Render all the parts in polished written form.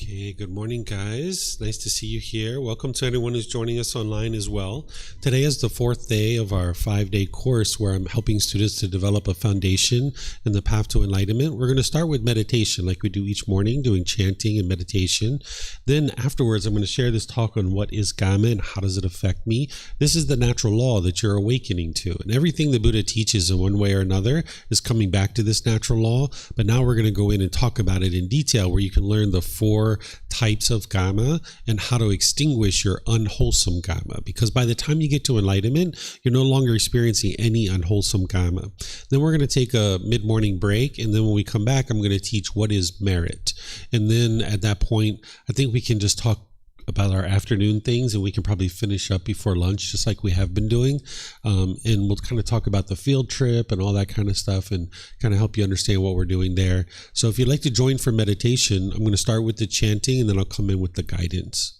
Okay, good morning, guys. Nice to see you here. Welcome to anyone who's joining us online as well. Today is the fourth day of our 5-day course where I'm helping students to develop a foundation in the path to enlightenment. We're going to start with meditation like we do each morning, doing chanting and meditation. Then afterwards, I'm going to share this talk on what is Kamma and how does it affect me. This is the natural law that you're awakening to. And everything the Buddha teaches in one way or another is coming back to this natural law. But now we're going to go in and talk about it in detail where you can learn the 4 types of Kamma and how to extinguish your unwholesome Kamma, because by the time you get to enlightenment, you're no longer experiencing any unwholesome Kamma. Then we're going to take a mid-morning break, and then when we come back, I'm going to teach what is merit. And then at that point, I think we can just talk about our afternoon things, and we can probably finish up before lunch just like we have been doing, and we'll kind of talk about the field trip and all that kind of stuff and kind of help you understand what we're doing there. So if you'd like to join for meditation, I'm going to start with the chanting and then I'll come in with the guidance.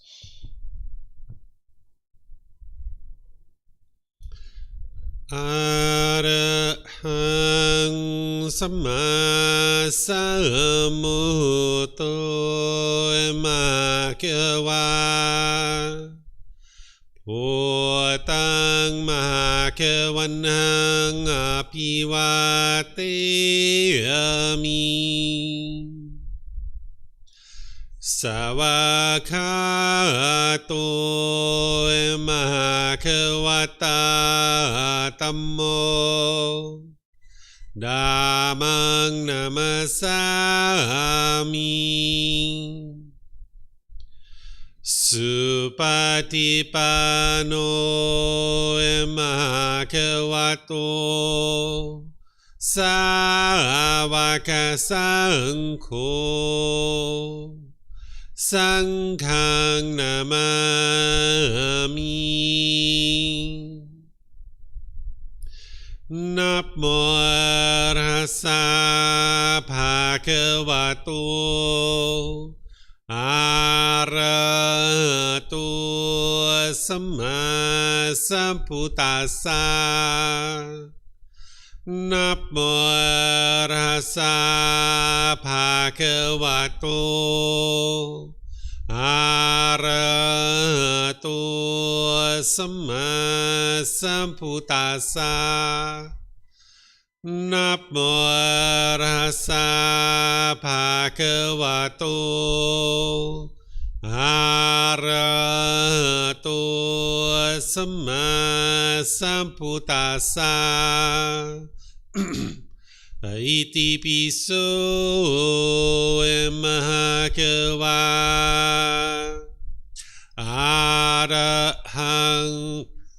Arahang Samma Sambuddho Makewa Bhutang Makewanang Apivateyami Savakato Makawata Tammo Dhammang Namasami Supatipano Makawato Savaka Sangho Sanghang Namami Namo Rasa Bhagavato Arahato Samma Sambuddhassa Namo Rasa Bhagavato Arahato Samma Sambuddhassa Namo Rasa Bhagavato Arahato Samma Sambuddhassa Iti piso Mahakawa Arahang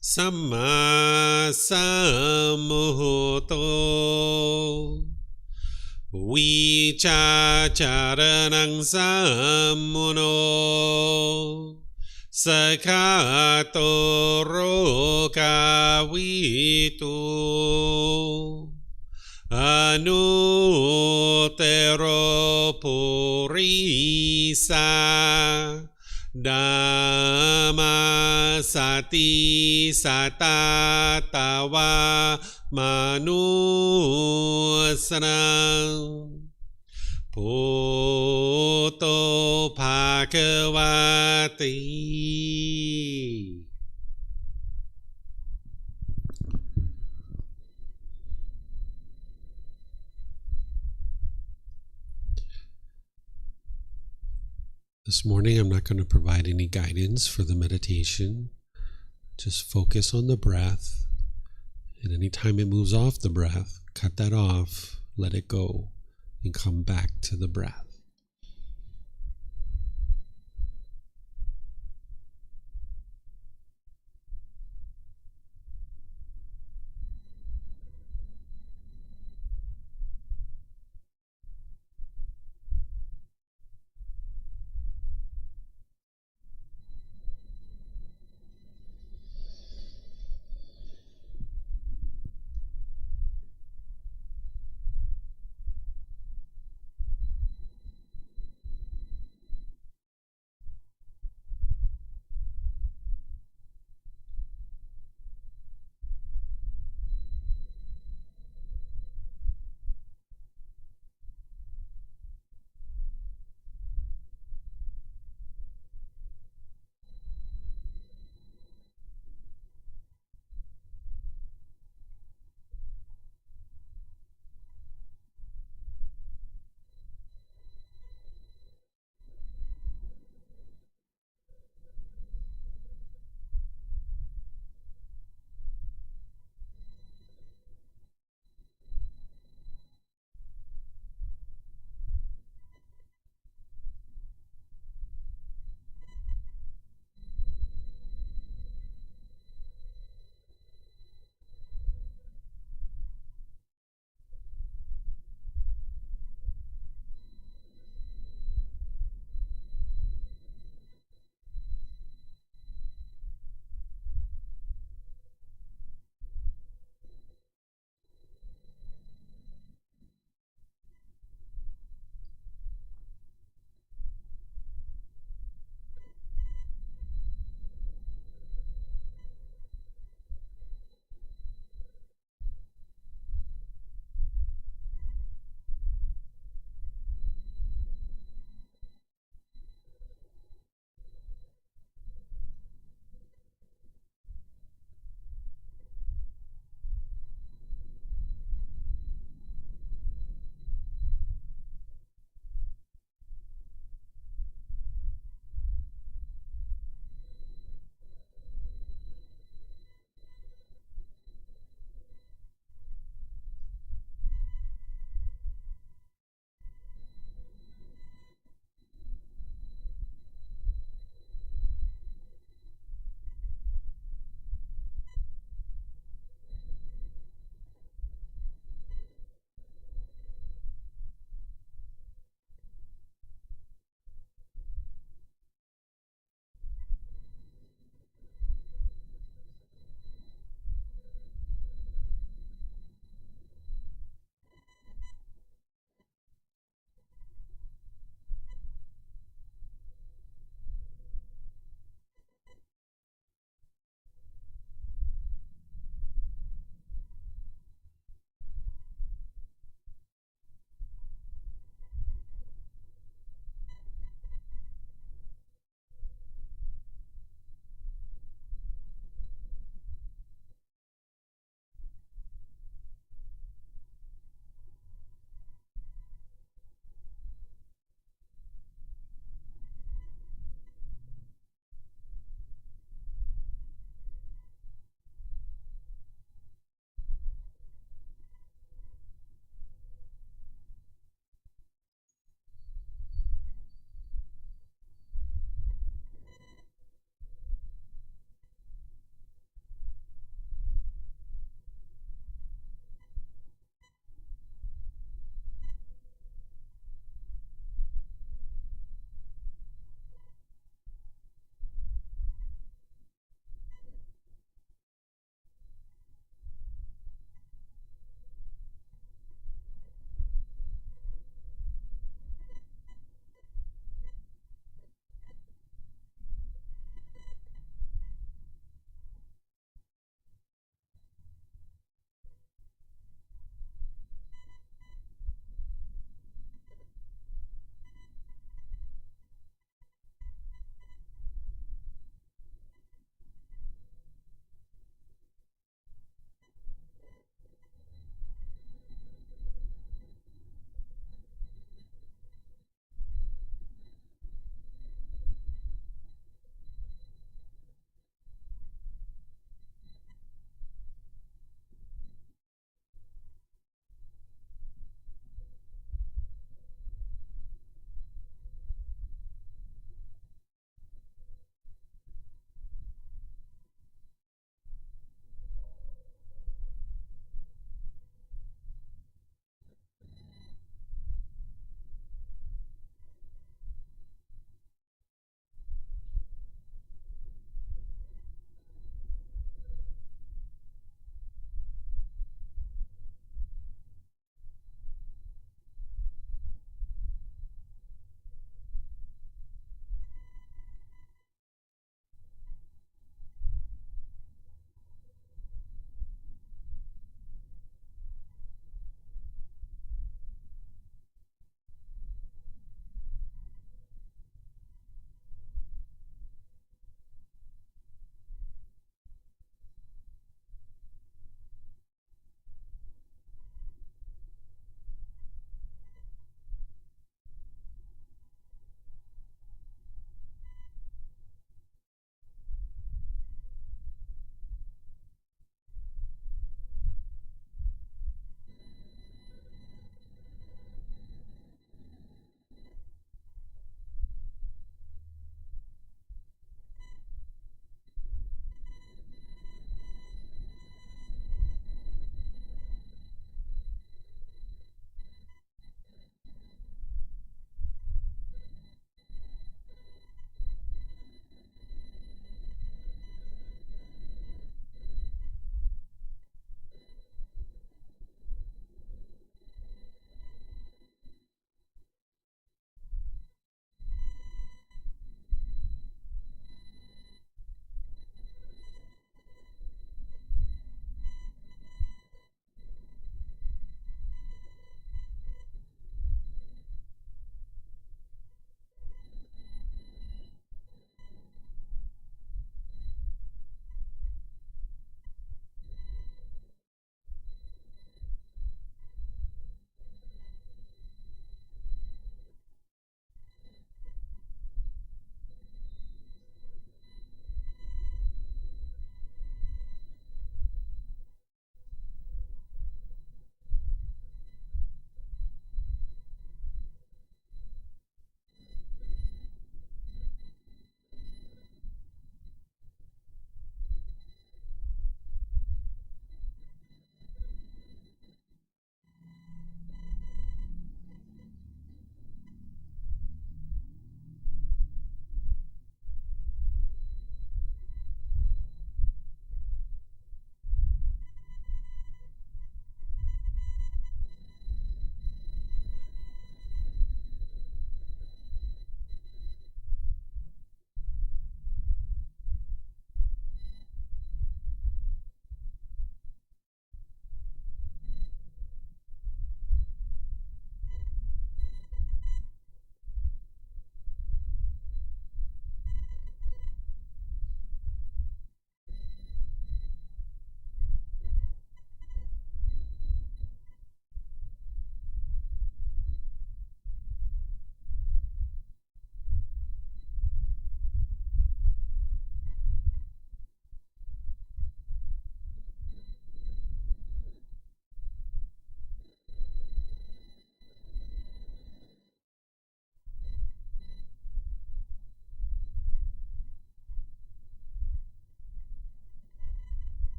Samma Sambuddho Vicacaranang Sammuno Sakato Rokavitu Anutero Purisa Dhamma Sati Satatawa Manusranang Bhutto Bhagavati. This morning, I'm not going to provide any guidance for the meditation. Just focus on the breath. And anytime it moves off the breath, cut that off, let it go, and come back to the breath.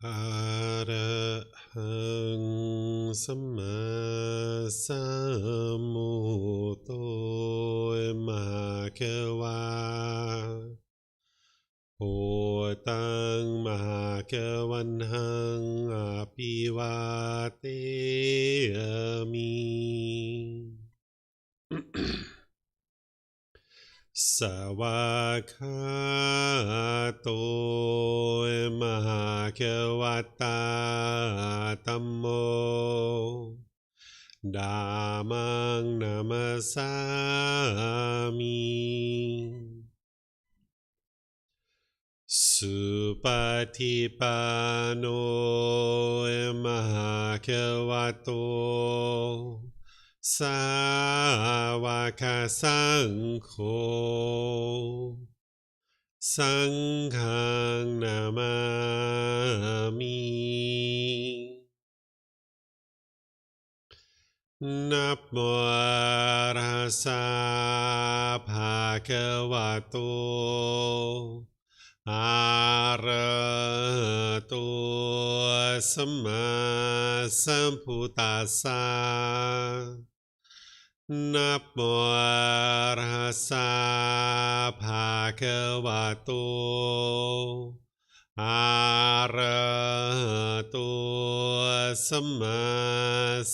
อะระหังสัมมาสัมพุทโธมะคะวะโอตังมหาคะวันหังอภิวาเทมิสวากขาโตมหาคะวัตตาธัมโมธัมมังนัมสสามิสุปฏิปันโนมหาคะวะโตสาวกสังโฆสังฆังนามามินะโมตัสสะภะคะวะโตอะระหะโตสัมมาสัมพุทธัสสะนะโมตัสสะภะคะวะโตอะระหะโตสัมมา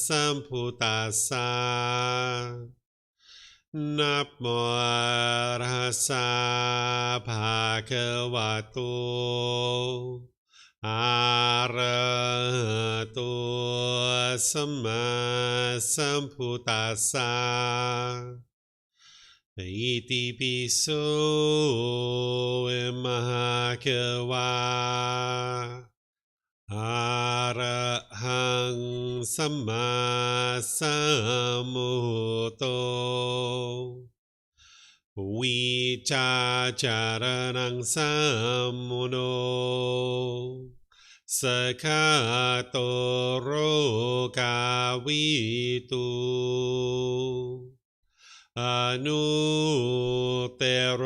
สัมพุทธัสสะนะโมตัสสะภะคะวะโตอะระหะโตสัมมาสัมพุทธัสสะอิติปิโสมหาคะวะอะระหังสัมมาสัมพุทโธวิชาจารนังสัมมุโนสคาโตโรกาวิตุอนุเตโร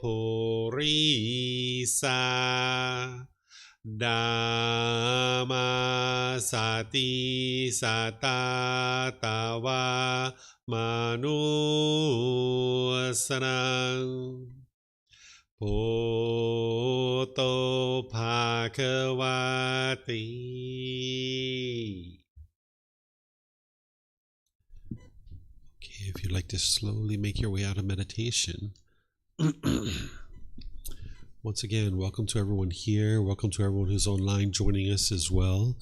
ภูริสาดามาสติสัตตาตาวามนุสนังพุทโธภาควาติ Okay, if you'd like to slowly make your way out of meditation. Once again, welcome to everyone here. Welcome to everyone who's online joining us as well.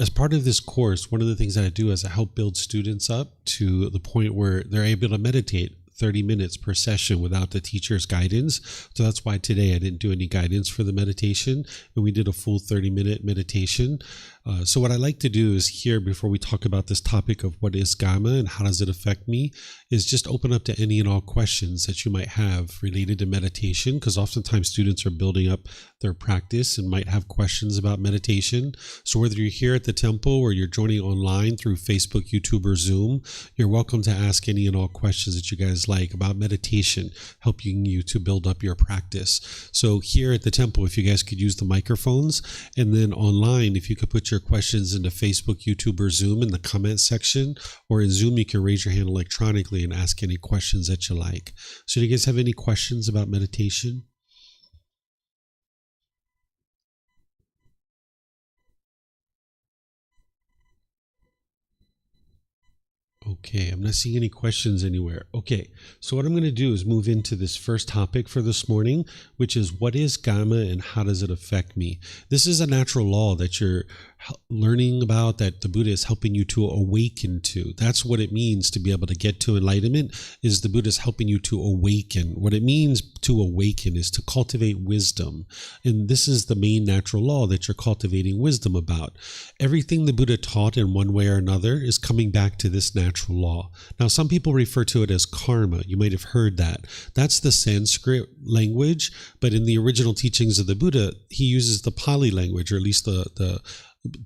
As part of this course, one of the things that I do is I help build students up to the point where they're able to meditate 30 minutes per session without the teacher's guidance. So that's why today I didn't do any guidance for the meditation, and we did a full 30-minute meditation. So what I like to do is here, before we talk about this topic of what is Kamma and how does it affect me, is just open up to any and all questions that you might have related to meditation, because oftentimes students are building up their practice and might have questions about meditation. So whether you're here at the temple or you're joining online through Facebook, YouTube, or Zoom, you're welcome to ask any and all questions that you guys like about meditation, helping you to build up your practice. So here at the temple, if you guys could use the microphones, and then online, if you could put your questions into Facebook, YouTube, or Zoom in the comment section, or in Zoom, you can raise your hand electronically and ask any questions that you like. So do you guys have any questions about meditation? Okay, I'm not seeing any questions anywhere. Okay, so what I'm going to do is move into this first topic for this morning, which is what is Kamma and how does it affect me? This is a natural law that you're learning about, that the Buddha is helping you to awaken to. That's what it means to be able to get to enlightenment, is the Buddha is helping you to awaken. What it means to awaken is to cultivate wisdom. And this is the main natural law that you're cultivating wisdom about. Everything the Buddha taught in one way or another is coming back to this natural law. Now, some people refer to it as karma. You might have heard that. That's the Sanskrit language, but in the original teachings of the Buddha, he uses the Pali language, or at least the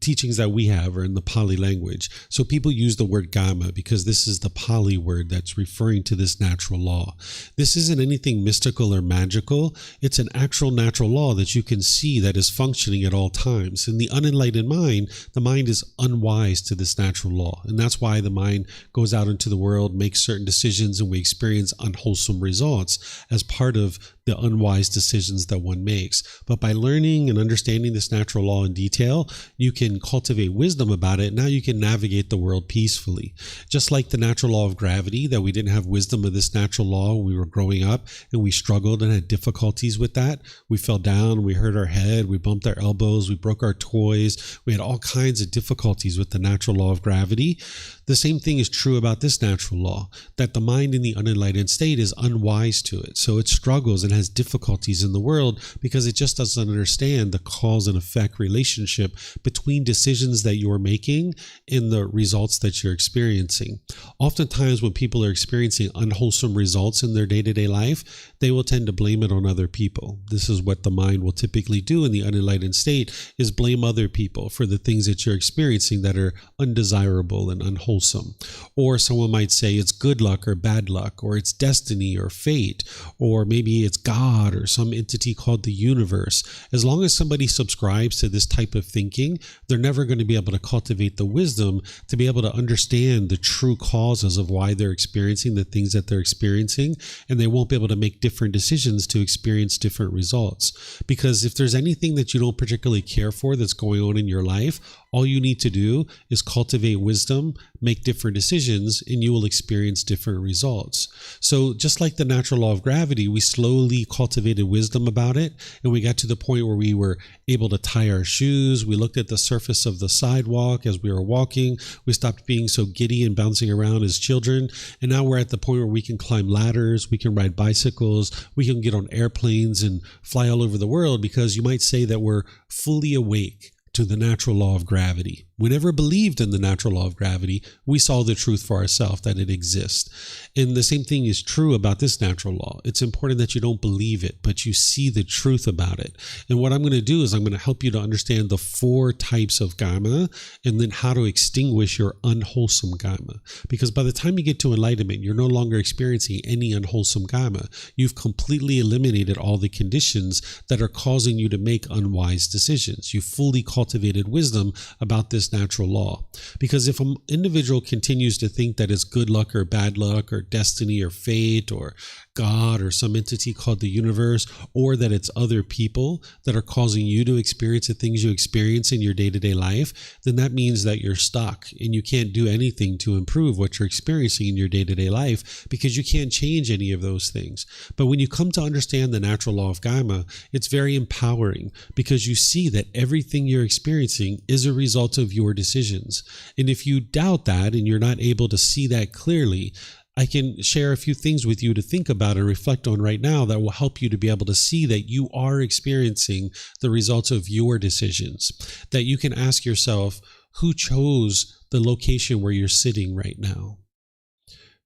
teachings that we have are in the Pali language. So people use the word Kamma because this is the Pali word that's referring to this natural law. This isn't anything mystical or magical. It's an actual natural law that you can see that is functioning at all times. In the unenlightened mind, the mind is unwise to this natural law. And that's why the mind goes out into the world, makes certain decisions, and we experience unwholesome results as part of the unwise decisions that one makes. But by learning and understanding this natural law in detail, you can cultivate wisdom about it. Now you can navigate the world peacefully. Just like the natural law of gravity, that we didn't have wisdom of this natural law when we were growing up, and we struggled and had difficulties with that. We fell down, we hurt our head, we bumped our elbows, we broke our toys. We had all kinds of difficulties with the natural law of gravity. The same thing is true about this natural law, that the mind in the unenlightened state is unwise to it. So it struggles and has difficulties in the world because it just doesn't understand the cause and effect relationship between decisions that you're making and the results that you're experiencing. Oftentimes when people are experiencing unwholesome results in their day-to-day life, they will tend to blame it on other people. This is what the mind will typically do in the unenlightened state, is blame other people for the things that you're experiencing that are undesirable and unwholesome. Or someone might say it's good luck or bad luck, or it's destiny or fate, or maybe it's God or some entity called the universe. As long as somebody subscribes to this type of thinking, they're never going to be able to cultivate the wisdom to be able to understand the true causes of why they're experiencing the things that they're experiencing, and they won't be able to make different decisions to experience different results. Because if there's anything that you don't particularly care for that's going on in your life, all you need to do is cultivate wisdom, make different decisions, and you will experience different results. So just like the natural law of gravity, we slowly cultivated wisdom about it, and we got to the point where we were able to tie our shoes. We looked at the surface of the sidewalk as we were walking. We stopped being so giddy and bouncing around as children, and now we're at the point where we can climb ladders, we can ride bicycles, we can get on airplanes and fly all over the world, because you might say that we're fully awake to the natural law of gravity. We never believed in the natural law of gravity. We saw the truth for ourselves, that it exists. And the same thing is true about this natural law. It's important that you don't believe it, but you see the truth about it. And what I'm going to do is I'm going to help you to understand the 4 types of Kamma, and then how to extinguish your unwholesome Kamma. Because by the time you get to enlightenment, you're no longer experiencing any unwholesome Kamma. You've completely eliminated all the conditions that are causing you to make unwise decisions. You've fully cultivated wisdom about this natural law. Because if an individual continues to think that it's good luck or bad luck or destiny or fate or God or some entity called the universe, or that it's other people that are causing you to experience the things you experience in your day-to-day life, then that means that you're stuck and you can't do anything to improve what you're experiencing in your day-to-day life, because you can't change any of those things. But when you come to understand the natural law of Kamma, it's very empowering, because you see that everything you're experiencing is a result of your decisions. And if you doubt that and you're not able to see that clearly, I can share a few things with you to think about and reflect on right now that will help you to be able to see that you are experiencing the results of your decisions. That you can ask yourself, who chose the location where you're sitting right now?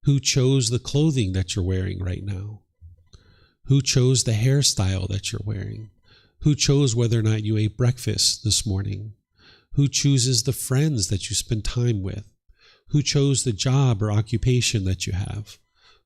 Who chose the clothing that you're wearing right now? Who chose the hairstyle that you're wearing? Who chose whether or not you ate breakfast this morning? Who chooses the friends that you spend time with? Who chose the job or occupation that you have?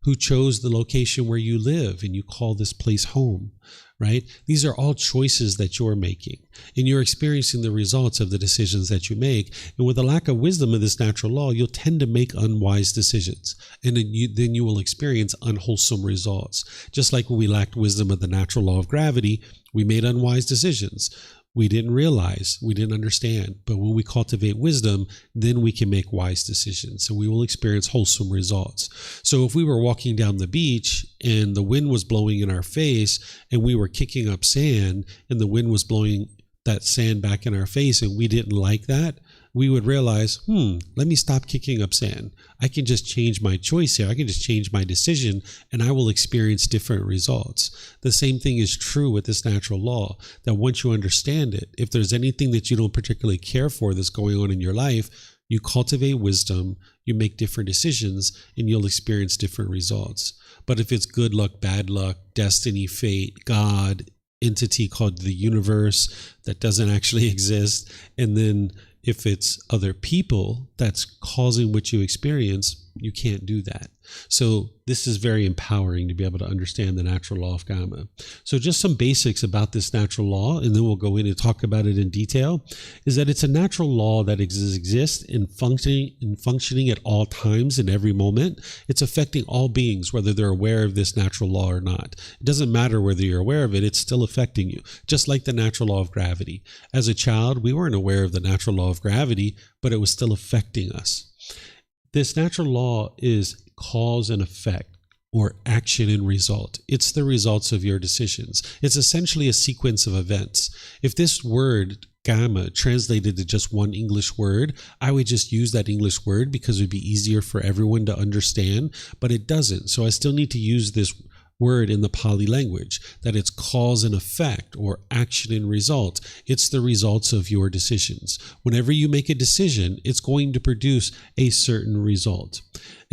Who chose the location where you live and you call this place home, right? These are all choices that you're making, and you're experiencing the results of the decisions that you make. And with a lack of wisdom of this natural law, you'll tend to make unwise decisions, and then you will experience unwholesome results. Just like when we lacked wisdom of the natural law of gravity, we made unwise decisions. We didn't realize, we didn't understand. But when we cultivate wisdom, then we can make wise decisions, and we will experience wholesome results. So if we were walking down the beach and the wind was blowing in our face and we were kicking up sand and the wind was blowing that sand back in our face and we didn't like that, we would realize, let me stop kicking up sand. I can just change my choice here. I can just change my decision, and I will experience different results. The same thing is true with this natural law, that once you understand it, if there's anything that you don't particularly care for that's going on in your life, you cultivate wisdom, you make different decisions, and you'll experience different results. But if it's good luck, bad luck, destiny, fate, God, entity called the universe that doesn't actually exist. And then if it's other people that's causing what you experience, you can't do that. So this is very empowering to be able to understand the natural law of Kamma. So just some basics about this natural law, and then we'll go in and talk about it in detail, is that it's a natural law that exists in functioning at all times in every moment. It's affecting all beings, whether they're aware of this natural law or not. It doesn't matter whether you're aware of it, it's still affecting you, just like the natural law of gravity. As a child, we weren't aware of the natural law of gravity, but it was still affecting us. This natural law is cause and effect, or action and result. It's the results of your decisions. It's essentially a sequence of events. If this word Kamma translated to just one English word, I would just use that English word because it would be easier for everyone to understand, but it doesn't. So I still need to use this word in the Pali language, that it's cause and effect, or action and result. It's the results of your decisions. Whenever you make a decision, it's going to produce a certain result.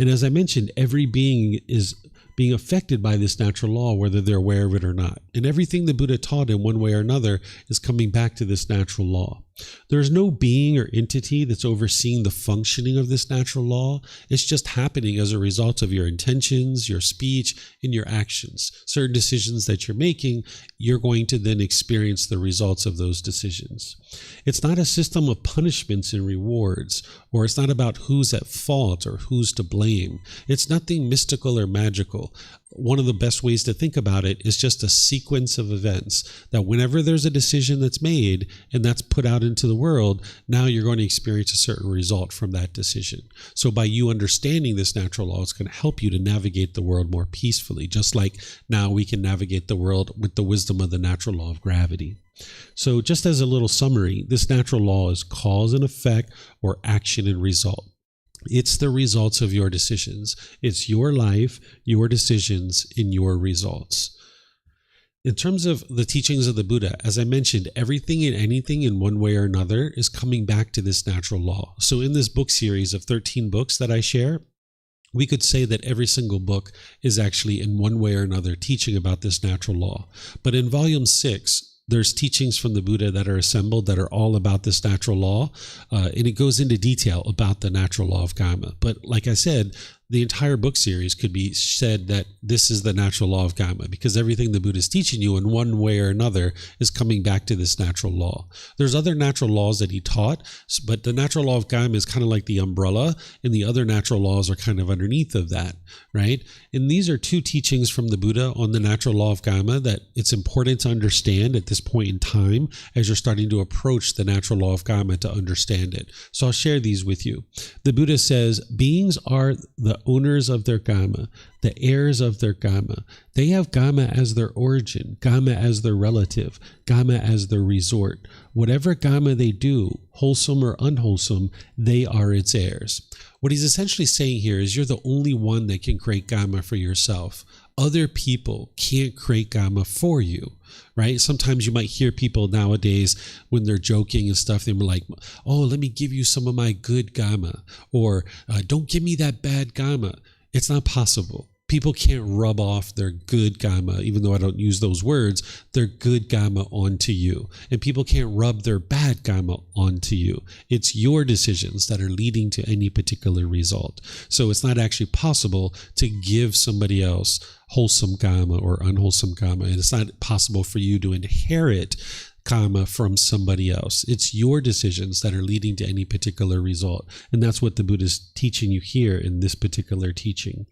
And as I mentioned, every being is being affected by this natural law, whether they're aware of it or not. And everything the Buddha taught in one way or another is coming back to this natural law. There's no being or entity that's overseeing the functioning of this natural law. It's just happening as a result of your intentions, your speech, and your actions. Certain decisions that you're making, you're going to then experience the results of those decisions. It's not a system of punishments and rewards, or it's not about who's at fault or who's to blame. It's nothing mystical or magical. One of the best ways to think about it is just a sequence of events that whenever there's a decision that's made and that's put out into the world, now you're going to experience a certain result from that decision. So by you understanding this natural law, it's going to help you to navigate the world more peacefully, just like now we can navigate the world with the wisdom of the natural law of gravity. So just as a little summary, this natural law is cause and effect, or action and result. It's the results of your decisions. It's your life, your decisions, and your results. In terms of the teachings of the Buddha, as I mentioned, everything and anything in one way or another is coming back to this natural law. So in this book series of 13 books that I share, we could say that every single book is actually in one way or another teaching about this natural law. But in volume 6, there's teachings from the Buddha that are assembled that are all about this natural law, and it goes into detail about the natural law of Kamma. But like I said, the entire book series could be said that this is the natural law of Kamma, because everything the Buddha is teaching you in one way or another is coming back to this natural law. There's other natural laws that he taught, but the natural law of Kamma is kind of like the umbrella, and the other natural laws are kind of underneath of that, right? And these are two teachings from the Buddha on the natural law of Kamma that it's important to understand at this point in time as you're starting to approach the natural law of Kamma to understand it. So I'll share these with you. The Buddha says, beings are the owners of their Kamma, the heirs of their Kamma. They have Kamma as their origin, Kamma as their relative, Kamma as their resort. Whatever Kamma they do, wholesome or unwholesome, they are its heirs. What he's essentially saying here is you're the only one that can create Kamma for yourself. Other people can't create Kamma for you, right? Sometimes you might hear people nowadays when they're joking and stuff, they're like, oh, let me give you some of my good Kamma, or don't give me that bad Kamma. It's not possible. People can't rub off their good Kamma, even though I don't use those words, their good Kamma onto you. And people can't rub their bad Kamma onto you. It's your decisions that are leading to any particular result. So it's not actually possible to give somebody else wholesome Kamma or unwholesome Kamma. And it's not possible for you to inherit Kamma from somebody else. It's your decisions that are leading to any particular result. And that's what the Buddha is teaching you here in this particular teaching.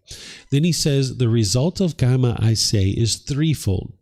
Then he says, the result of Kamma, I say, is threefold: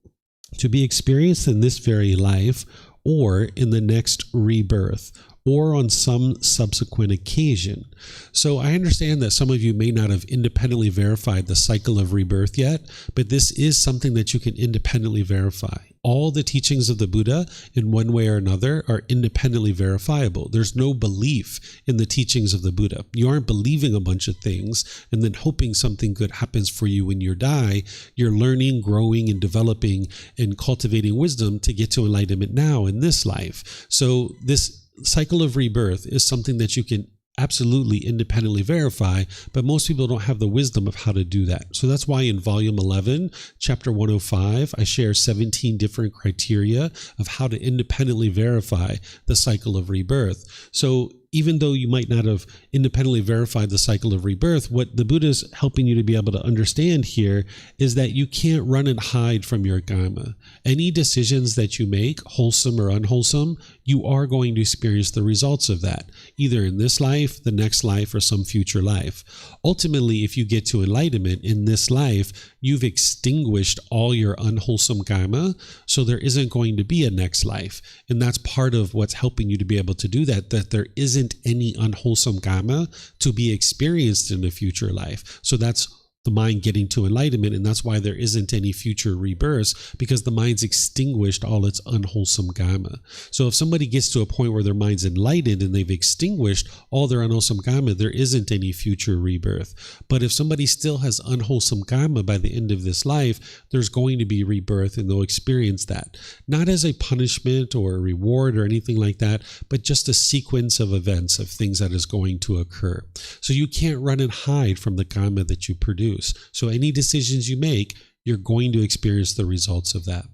to be experienced in this very life, or in the next rebirth, or on some subsequent occasion. So I understand that some of you may not have independently verified the cycle of rebirth yet, but this is something that you can independently verify. All the teachings of the Buddha, in one way or another, are independently verifiable. There's no belief in the teachings of the Buddha. You aren't believing a bunch of things and then hoping something good happens for you when you die. You're learning, growing, and developing and cultivating wisdom to get to enlightenment now in this life. So this cycle of rebirth is something that you can absolutely independently verify, but most people don't have the wisdom of how to do that. So that's why in volume 11, chapter 105, I share 17 different criteria of how to independently verify the cycle of rebirth. So even though you might not have independently verified the cycle of rebirth, what the Buddha is helping you to be able to understand here is that you can't run and hide from your Kamma. Any decisions that you make, wholesome or unwholesome, you are going to experience the results of that, either in this life, the next life, or some future life. Ultimately, if you get to enlightenment in this life, you've extinguished all your unwholesome Kamma, so there isn't going to be a next life. And that's part of what's helping you to be able to do that, that there isn't any unwholesome Kamma to be experienced in a future life. So that's the mind getting to enlightenment, and that's why there isn't any future rebirths, because the mind's extinguished all its unwholesome Kamma. So if somebody gets to a point where their mind's enlightened and they've extinguished all their unwholesome Kamma, there isn't any future rebirth. But if somebody still has unwholesome Kamma by the end of this life, there's going to be rebirth, and they'll experience that. Not as a punishment or a reward or anything like that, but just a sequence of events, of things that is going to occur. So you can't run and hide from the Kamma that you produce. So any decisions you make, you're going to experience the results of that.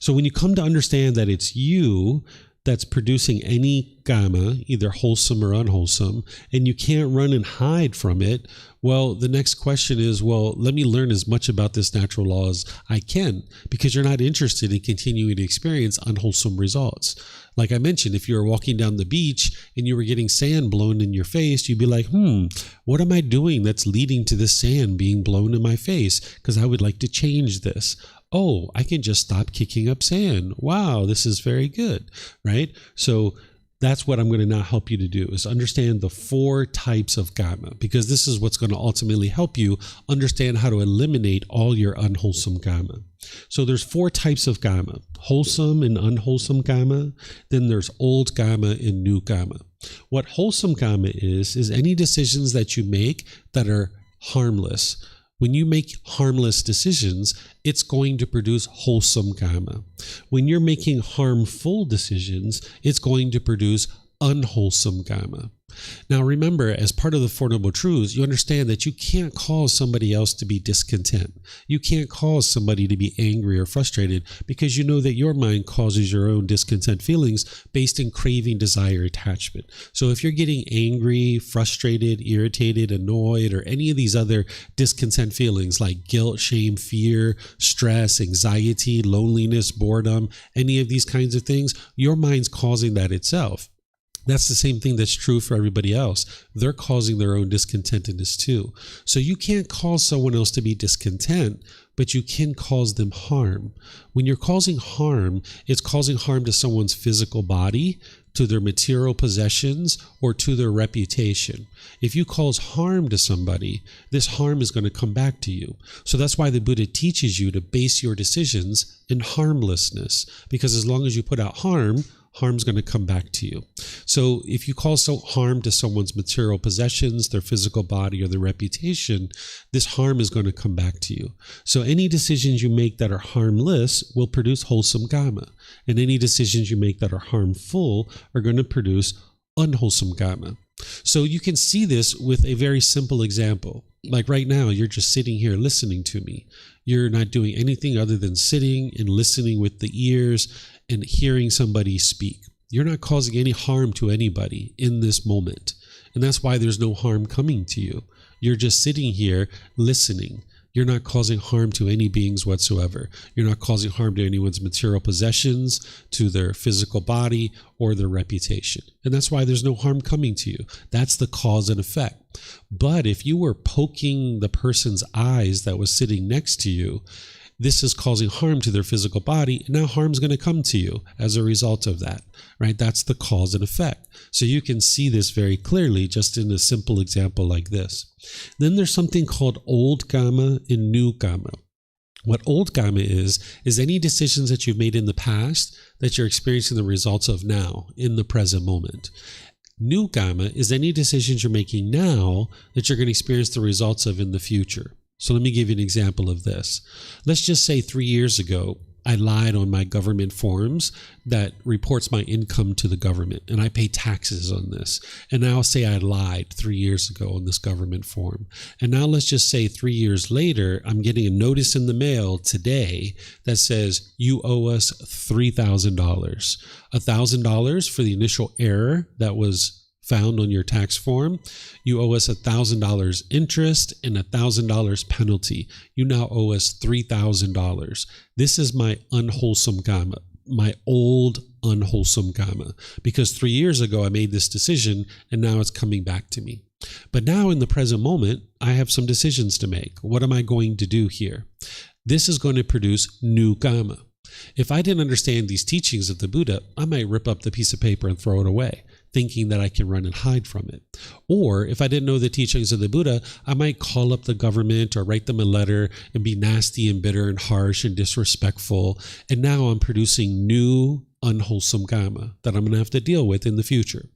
So when you come to understand that it's you that's producing any Kamma, either wholesome or unwholesome, and you can't run and hide from it, well, the next question is, well, let me learn as much about this natural law as I can, because you're not interested in continuing to experience unwholesome results. Like I mentioned, if you were walking down the beach and you were getting sand blown in your face, you'd be like, what am I doing that's leading to this sand being blown in my face? Because I would like to change this. Oh, I can just stop kicking up sand. Wow, this is very good, right? So that's what I'm going to now help you to do, is understand the 4 types of Kamma, because this is what's going to ultimately help you understand how to eliminate all your unwholesome Kamma. So there's 4 types of Kamma: wholesome and unwholesome Kamma. Then there's old Kamma and new Kamma. What wholesome Kamma is any decisions that you make that are harmless. When you make harmless decisions, it's going to produce wholesome Kamma. When you're making harmful decisions, it's going to produce unwholesome Kamma. Now remember, as part of the Four Noble Truths, you understand that you can't cause somebody else to be discontent. You can't cause somebody to be angry or frustrated, because you know that your mind causes your own discontent feelings based in craving, desire, attachment. So if you're getting angry, frustrated, irritated, annoyed, or any of these other discontent feelings like guilt, shame, fear, stress, anxiety, loneliness, boredom, any of these kinds of things, your mind's causing that itself. That's the same thing that's true for everybody else. They're causing their own discontentedness too. So you can't cause someone else to be discontent, but you can cause them harm. When you're causing harm, it's causing harm to someone's physical body, to their material possessions, or to their reputation. If you cause harm to somebody, this harm is going to come back to you. So that's why the Buddha teaches you to base your decisions in harmlessness, because as long as you put out harm's going to come back to you. So if you cause harm to someone's material possessions, their physical body, or their reputation, this harm is going to come back to you. So any decisions you make that are harmless will produce wholesome Kamma, and any decisions you make that are harmful are going to produce unwholesome Kamma. So you can see this with a very simple example. Like right now, you're just sitting here listening to me. You're not doing anything other than sitting and listening with the ears and hearing somebody speak. You're not causing any harm to anybody in this moment. And that's why there's no harm coming to you. You're just sitting here listening. You're not causing harm to any beings whatsoever. You're not causing harm to anyone's material possessions, to their physical body, or their reputation. And that's why there's no harm coming to you. That's the cause and effect. But if you were poking the person's eyes that was sitting next to you, this is causing harm to their physical body, and now harm's going to come to you as a result of that, right? That's the cause and effect. So you can see this very clearly just in a simple example like this. Then there's something called old Kamma and new Kamma. What old Kamma is any decisions that you've made in the past that you're experiencing the results of now, in the present moment. New Kamma is any decisions you're making now that you're going to experience the results of in the future. So let me give you an example of this. Let's just say 3 years ago, I lied on my government forms that reports my income to the government, and I pay taxes on this. And now say I lied 3 years ago on this government form. And now let's just say 3 years later, I'm getting a notice in the mail today that says you owe us $3,000. $1,000 for the initial error that was found on your tax form. You owe us $1,000 interest and $1,000 penalty. You now owe us $3,000. This is my unwholesome kamma, my old unwholesome kamma, because 3 years ago I made this decision and now it's coming back to me. But now in the present moment, I have some decisions to make. What am I going to do here? This is going to produce new kamma. If I didn't understand these teachings of the Buddha, I might rip up the piece of paper and throw it away, thinking that I can run and hide from it. Or if I didn't know the teachings of the Buddha, I might call up the government or write them a letter and be nasty and bitter and harsh and disrespectful. And now I'm producing new unwholesome kamma that I'm going to have to deal with in the future.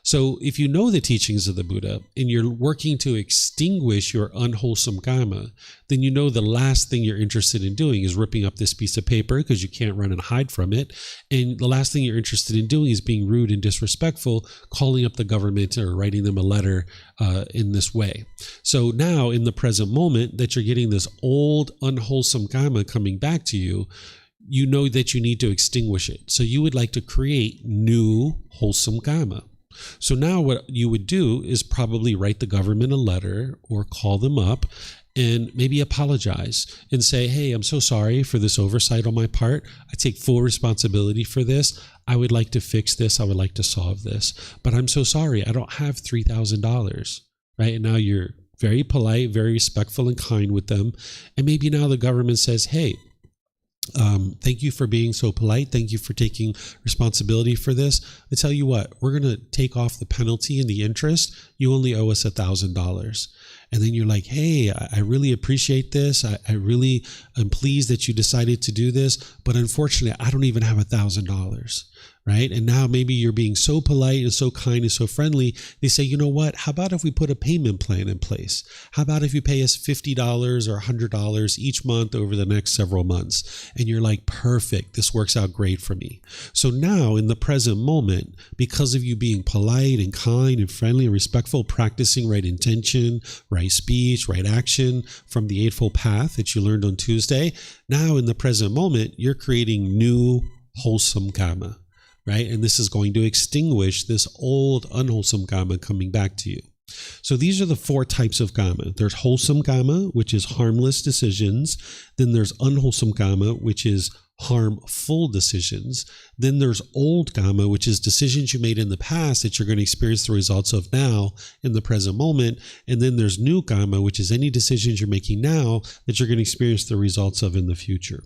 So if you know the teachings of the Buddha and you're working to extinguish your unwholesome kamma, then you know the last thing you're interested in doing is ripping up this piece of paper because you can't run and hide from it. And the last thing you're interested in doing is being rude and disrespectful, calling up the government or writing them a letter in this way. So now in the present moment that you're getting this old unwholesome kamma coming back to you, you know that you need to extinguish it. So you would like to create new wholesome kamma. So now what you would do is probably write the government a letter or call them up and maybe apologize and say, hey, I'm so sorry for this oversight on my part. I take full responsibility for this. I would like to fix this. I would like to solve this. But I'm so sorry. I don't have $3,000, right? And now you're very polite, very respectful and kind with them. And maybe now the government says, hey, thank you for being so polite. Thank you for taking responsibility for this. I tell you what, we're going to take off the penalty and the interest. You only owe us $1,000. And then you're like, hey, I really appreciate this. I really am pleased that you decided to do this. But unfortunately, I don't even have $1,000. Right? And now maybe you're being so polite and so kind and so friendly. They say, you know what? How about if we put a payment plan in place? How about if you pay us $50 or $100 each month over the next several months? And you're like, perfect. This works out great for me. So now in the present moment, because of you being polite and kind and friendly and respectful, practicing right intention, right speech, right action from the Eightfold Path that you learned on Tuesday, now in the present moment, you're creating new wholesome kamma. Right? And this is going to extinguish this old unwholesome kamma coming back to you. So these are the four types of kamma. There's wholesome kamma, which is harmless decisions. Then there's unwholesome kamma, which is harmful decisions. Then there's old kamma, which is decisions you made in the past that you're going to experience the results of now in the present moment. And then there's new kamma, which is any decisions you're making now that you're going to experience the results of in the future.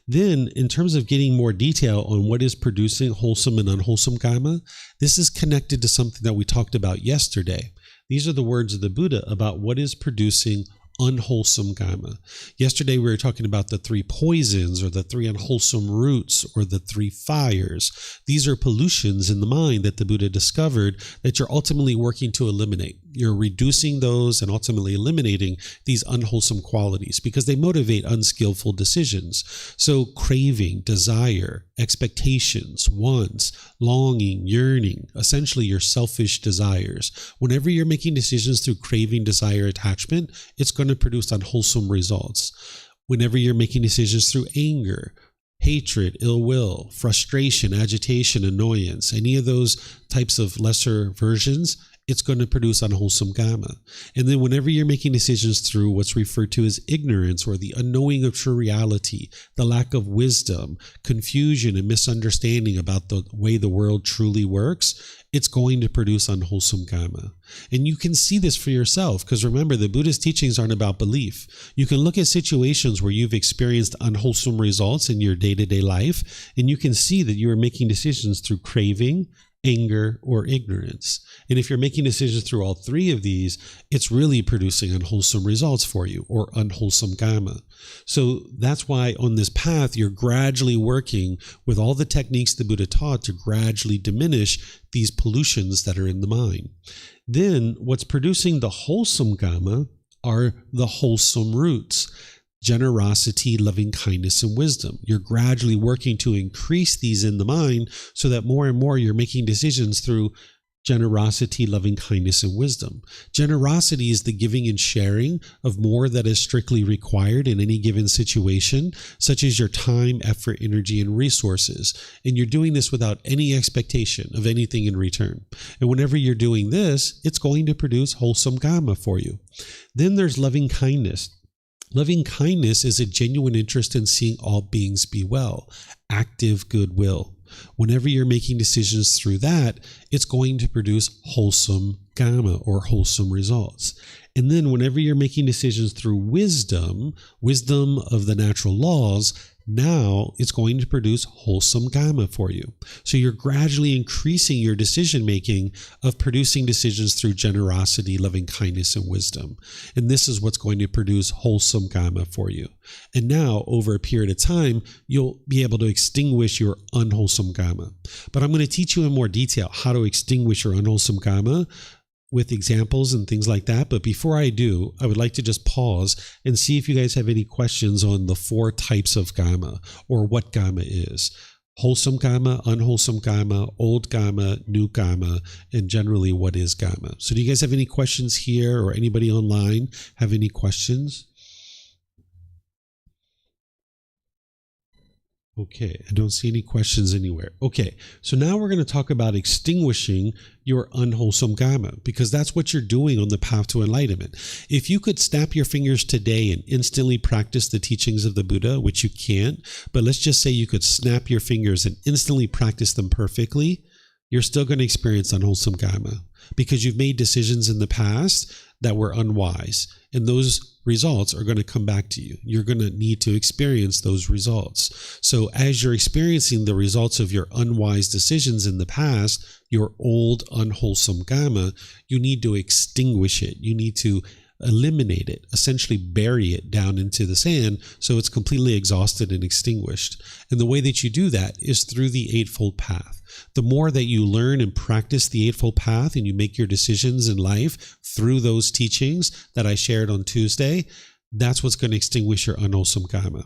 Then, in terms of getting more detail on what is producing wholesome and unwholesome kamma, this is connected to something that we talked about yesterday. These are the words of the Buddha about what is producing unwholesome kamma. Yesterday we were talking about the three poisons or the three unwholesome roots or the three fires. These are pollutions in the mind that the Buddha discovered that you're ultimately working to eliminate. You're reducing those and ultimately eliminating these unwholesome qualities because they motivate unskillful decisions. So craving, desire, expectations, wants, longing, yearning, essentially your selfish desires. Whenever you're making decisions through craving, desire, attachment, it's going to produce unwholesome results. Whenever you're making decisions through anger, hatred, ill will, frustration, agitation, annoyance, any of those types of lesser versions, it's going to produce unwholesome kamma. And then whenever you're making decisions through what's referred to as ignorance or the unknowing of true reality, the lack of wisdom, confusion and misunderstanding about the way the world truly works, it's going to produce unwholesome kamma. And you can see this for yourself because remember, the Buddhist teachings aren't about belief. You can look at situations where you've experienced unwholesome results in your day-to-day life, and you can see that you are making decisions through craving, anger, or ignorance. And if you're making decisions through all three of these, it's really producing unwholesome results for you or unwholesome kamma. So that's why on this path, you're gradually working with all the techniques the Buddha taught to gradually diminish these pollutions that are in the mind. Then what's producing the wholesome kamma are the wholesome roots. generosity, loving kindness, and wisdom. You're gradually working to increase these in the mind so that more and more you're making decisions through generosity, loving kindness, and wisdom. Generosity is the giving and sharing of more that is strictly required in any given situation, such as your time, effort, energy, and resources. And you're doing this without any expectation of anything in return. And whenever you're doing this, it's going to produce wholesome Kamma for you. Then there's loving kindness. Loving kindness is a genuine interest in seeing all beings be well, active goodwill. Whenever you're making decisions through that, it's going to produce wholesome Kamma or wholesome results. And then whenever you're making decisions through wisdom of the natural laws, now it's going to produce wholesome Kamma for you. So you're gradually increasing your decision making of producing decisions through generosity, loving kindness, and wisdom. And this is what's going to produce wholesome Kamma for you. And now, over a period of time, you'll be able to extinguish your unwholesome Kamma. But I'm going to teach you in more detail how to extinguish your unwholesome Kamma with examples and things like that. But before I do, I would like to just pause and see if you guys have any questions on the 4 types of Kamma or what Kamma is. Wholesome Kamma, unwholesome Kamma, old Kamma, new Kamma, and generally what is Kamma. So do you guys have any questions here, or anybody online have any questions? Okay, I don't see any questions anywhere. Okay, so now we're going to talk about extinguishing your unwholesome Kamma, because that's what you're doing on the path to enlightenment. If you could snap your fingers today and instantly practice the teachings of the Buddha, which you can't, but let's just say you could snap your fingers and instantly practice them perfectly, you're still going to experience unwholesome Kamma, because you've made decisions in the past that were unwise, and those results are going to come back to you. You're going to need to experience those results. So as you're experiencing the results of your unwise decisions in the past, your old unwholesome Kamma, you need to extinguish it. You need to eliminate it, essentially bury it down into the sand so it's completely exhausted and extinguished. And the way that you do that is through the Eightfold Path. The more that you learn and practice the Eightfold Path and you make your decisions in life through those teachings that I shared on Tuesday, that's what's going to extinguish your unwholesome Kamma.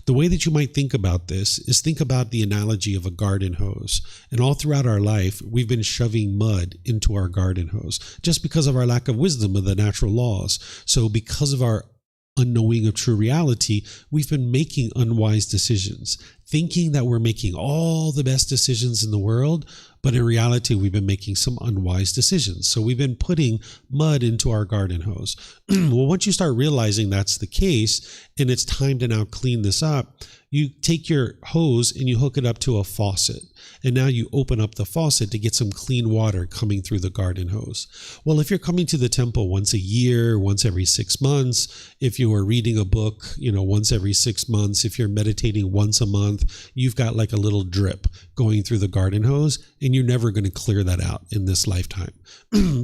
The way that you might think about this is think about the analogy of a garden hose. And all throughout our life, we've been shoving mud into our garden hose just because of our lack of wisdom of the natural laws. So because of our unknowing of true reality, we've been making unwise decisions, thinking that we're making all the best decisions in the world, but in reality, we've been making some unwise decisions. So we've been putting mud into our garden hose. Well, once you start realizing that's the case, and it's time to now clean this up, you take your hose and you hook it up to a faucet. And now you open up the faucet to get some clean water coming through the garden hose. Well, if you're coming to the temple once a year, once every 6 months, if you are reading a book, once every 6 months, if you're meditating once a month, you've got like a little drip going through the garden hose, and you're never going to clear that out in this lifetime.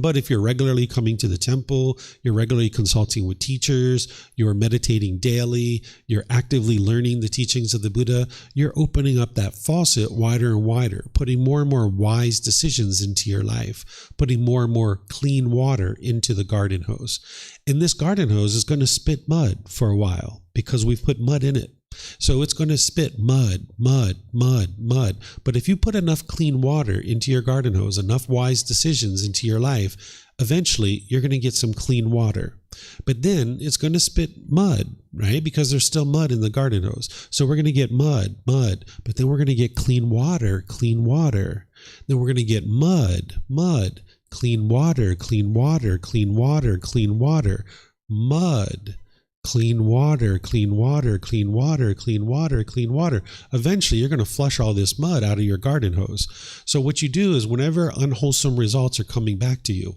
But if you're regularly coming to the temple, you're regularly consulting with teachers, you're meditating daily, you're actively learning the teachings of the Buddha, you're opening up that faucet wider and wider, putting more and more wise decisions into your life, putting more and more clean water into the garden hose. And this garden hose is going to spit mud for a while because we've put mud in it. So it's going to spit mud, mud, mud, mud. But if you put enough clean water into your garden hose, enough wise decisions into your life, eventually you're going to get some clean water. But then it's going to spit mud, right? Because there's still mud in the garden hose. So we're going to get mud, mud, but then we're going to get clean water, clean water. Then we're going to get mud, mud, clean water, clean water, clean water, clean water, mud, clean water, clean water, clean water, clean water, clean water. Eventually, you're going to flush all this mud out of your garden hose. So what you do is whenever unwholesome results are coming back to you,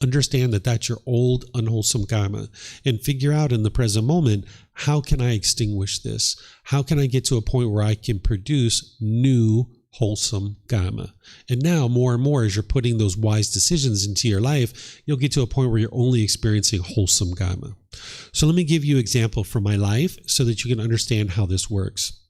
understand that that's your old unwholesome Kamma, and figure out in the present moment, how can I extinguish this? How can I get to a point where I can produce new wholesome Kamma? And now more and more, as you're putting those wise decisions into your life, you'll get to a point where you're only experiencing wholesome Kamma. So let me give you an example from my life so that you can understand how this works.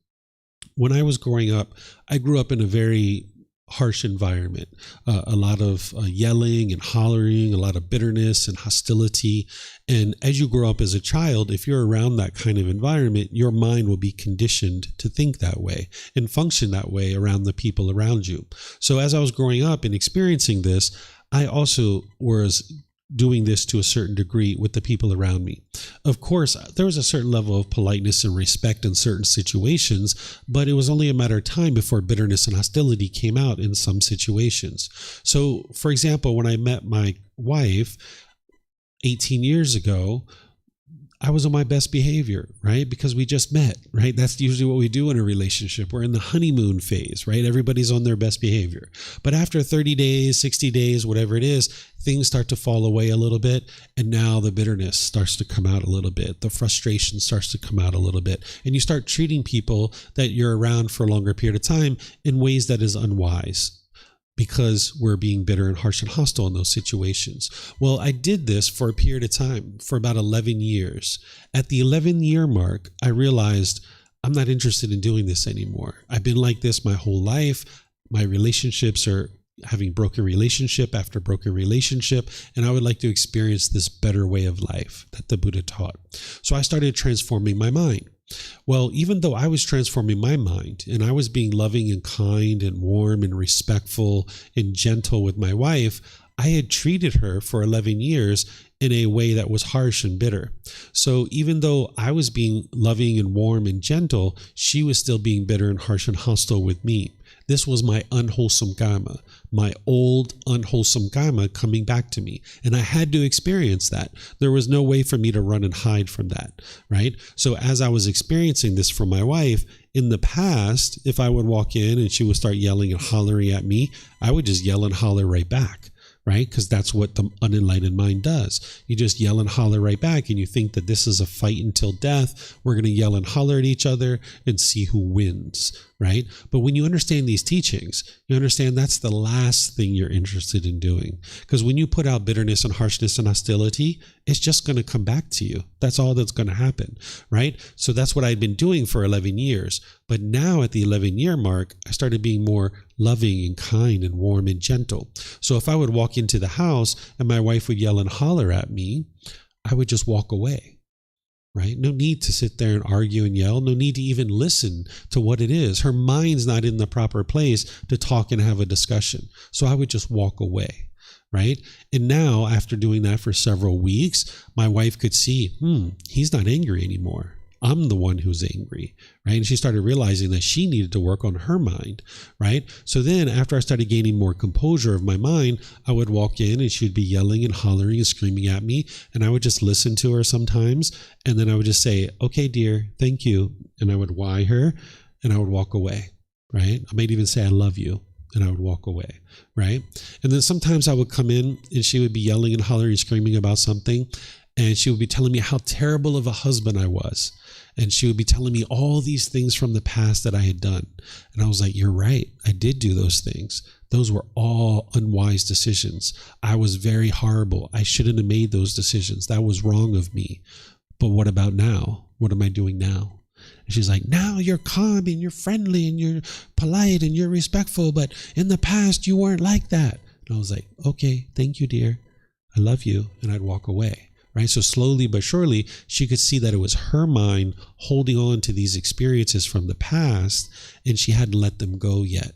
When I was growing up, I grew up in a very harsh environment, a lot of yelling and hollering, a lot of bitterness and hostility. And as you grow up as a child, if you're around that kind of environment, your mind will be conditioned to think that way and function that way around the people around you. So as I was growing up and experiencing this, I also was doing this to a certain degree with the people around me. Of course, there was a certain level of politeness and respect in certain situations, but it was only a matter of time before bitterness and hostility came out in some situations. So, for example, when I met my wife 18 years ago, I was on my best behavior, right? Because we just met, right? That's usually what we do in a relationship. We're in the honeymoon phase, right? Everybody's on their best behavior. But after 30 days, 60 days, whatever it is, things start to fall away a little bit. And now the bitterness starts to come out a little bit. The frustration starts to come out a little bit. And you start treating people that you're around for a longer period of time in ways that is unwise, because we're being bitter and harsh and hostile in those situations. Well, I did this for a period of time, for about 11 years. At the 11-year mark, I realized I'm not interested in doing this anymore. I've been like this my whole life. My relationships are having broken relationship after broken relationship, and I would like to experience this better way of life that the Buddha taught. So I started transforming my mind. Well, even though I was transforming my mind and I was being loving and kind and warm and respectful and gentle with my wife, I had treated her for 11 years in a way that was harsh and bitter. So even though I was being loving and warm and gentle, she was still being bitter and harsh and hostile with me. This was my unwholesome karma, my old unwholesome karma coming back to me. And I had to experience that. There was no way for me to run and hide from that, right? So as I was experiencing this from my wife, in the past, if I would walk in and she would start yelling and hollering at me, I would just yell and holler right back, right? Because that's what the unenlightened mind does. You just yell and holler right back, and you think that this is a fight until death. We're going to yell and holler at each other and see who wins, right? But when you understand these teachings, you understand that's the last thing you're interested in doing. Because when you put out bitterness and harshness and hostility, it's just going to come back to you. That's all that's going to happen, right? So that's what I'd been doing for 11 years. But now at the 11-year mark, I started being more loving and kind and warm and gentle. So if I would walk into the house and my wife would yell and holler at me, I would just walk away, right? No need to sit there and argue and yell. No need to even listen to what it is. Her mind's not in the proper place to talk and have a discussion. So I would just walk away, right? And now, after doing that for several weeks, my wife could see, he's not angry anymore. I'm the one who's angry, right? And she started realizing that she needed to work on her mind, right? So then after I started gaining more composure of my mind, I would walk in and she'd be yelling and hollering and screaming at me. And I would just listen to her sometimes. And then I would just say, okay, dear, thank you. And I would why her and I would walk away, right? I might even say, I love you. And I would walk away, right? And then sometimes I would come in and she would be yelling and hollering and screaming about something. And she would be telling me how terrible of a husband I was. And she would be telling me all these things from the past that I had done. And I was like, you're right. I did do those things. Those were all unwise decisions. I was very horrible. I shouldn't have made those decisions. That was wrong of me. But what about now? What am I doing now? And she's like, now you're calm and you're friendly and you're polite and you're respectful. But in the past, you weren't like that. And I was like, okay, thank you, dear. I love you. And I'd walk away. Right? So slowly but surely, she could see that it was her mind holding on to these experiences from the past, and she hadn't let them go yet.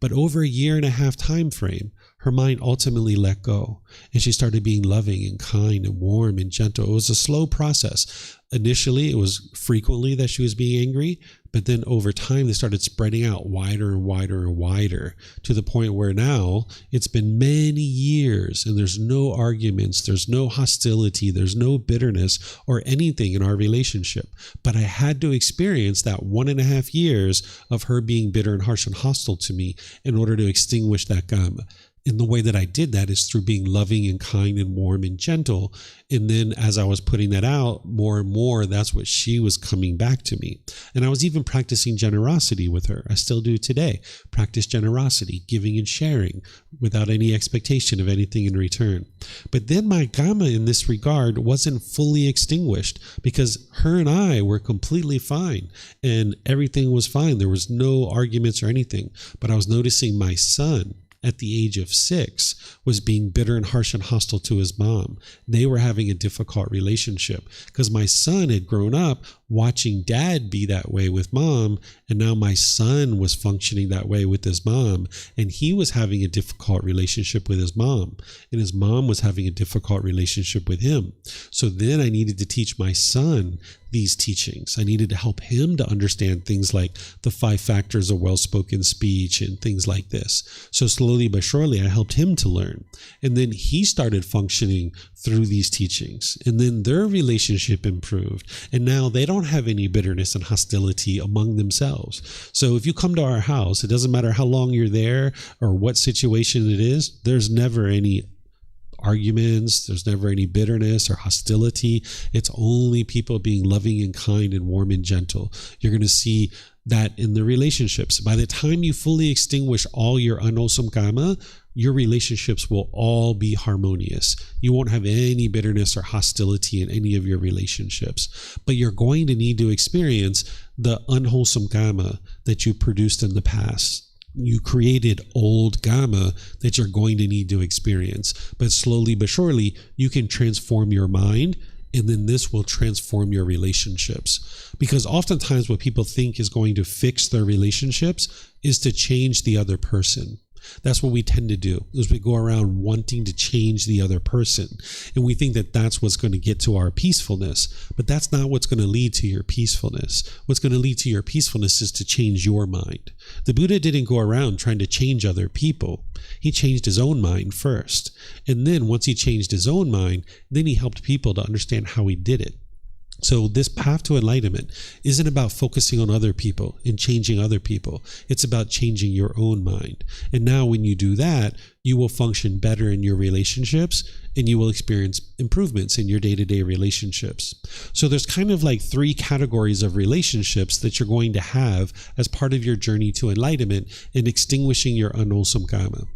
But over a 1.5-year time frame, her mind ultimately let go, and she started being loving and kind and warm and gentle. It was a slow process. Initially, it was frequently that she was being angry, but then over time, they started spreading out wider and wider and wider to the point where now it's been many years and there's no arguments, there's no hostility, there's no bitterness or anything in our relationship. But I had to experience that 1.5 years of her being bitter and harsh and hostile to me in order to extinguish that karma. And the way that I did that is through being loving and kind and warm and gentle. And then as I was putting that out more and more, that's what she was coming back to me. And I was even practicing generosity with her. I still do today. Practice generosity, giving and sharing without any expectation of anything in return. But then my Kamma in this regard wasn't fully extinguished because her and I were completely fine and everything was fine. There was no arguments or anything. But I was noticing my son at the age of 6 was being bitter and harsh and hostile to his mom. They were having a difficult relationship because my son had grown up watching dad be that way with mom, and now my son was functioning that way with his mom, and he was having a difficult relationship with his mom, and his mom was having a difficult relationship with him. So then I needed to teach my son these teachings. I needed to help him to understand things like the 5 factors of well-spoken speech and things like this. So slowly but surely, I helped him to learn. And then he started functioning through these teachings. And then their relationship improved. And now they don't have any bitterness and hostility among themselves. So if you come to our house, it doesn't matter how long you're there or what situation it is, there's never any arguments, there's never any bitterness or hostility. It's only people being loving and kind and warm and gentle. You're going to see that in the relationships. By the time you fully extinguish all your unwholesome Kamma, your relationships will all be harmonious. You won't have any bitterness or hostility in any of your relationships. But you're going to need to experience the unwholesome Kamma that you produced in the past. You created old Kamma that you're going to need to experience. But slowly but surely, you can transform your mind, and then this will transform your relationships. Because oftentimes what people think is going to fix their relationships is to change the other person. That's what we tend to do, is we go around wanting to change the other person. And we think that that's what's going to get to our peacefulness. But that's not what's going to lead to your peacefulness. What's going to lead to your peacefulness is to change your mind. The Buddha didn't go around trying to change other people. He changed his own mind first. And then once he changed his own mind, then he helped people to understand how he did it. So this path to enlightenment isn't about focusing on other people and changing other people. It's about changing your own mind. And now when you do that, you will function better in your relationships and you will experience improvements in your day-to-day relationships. So there's kind of like 3 categories of relationships that you're going to have as part of your journey to enlightenment in extinguishing your unwholesome Kamma.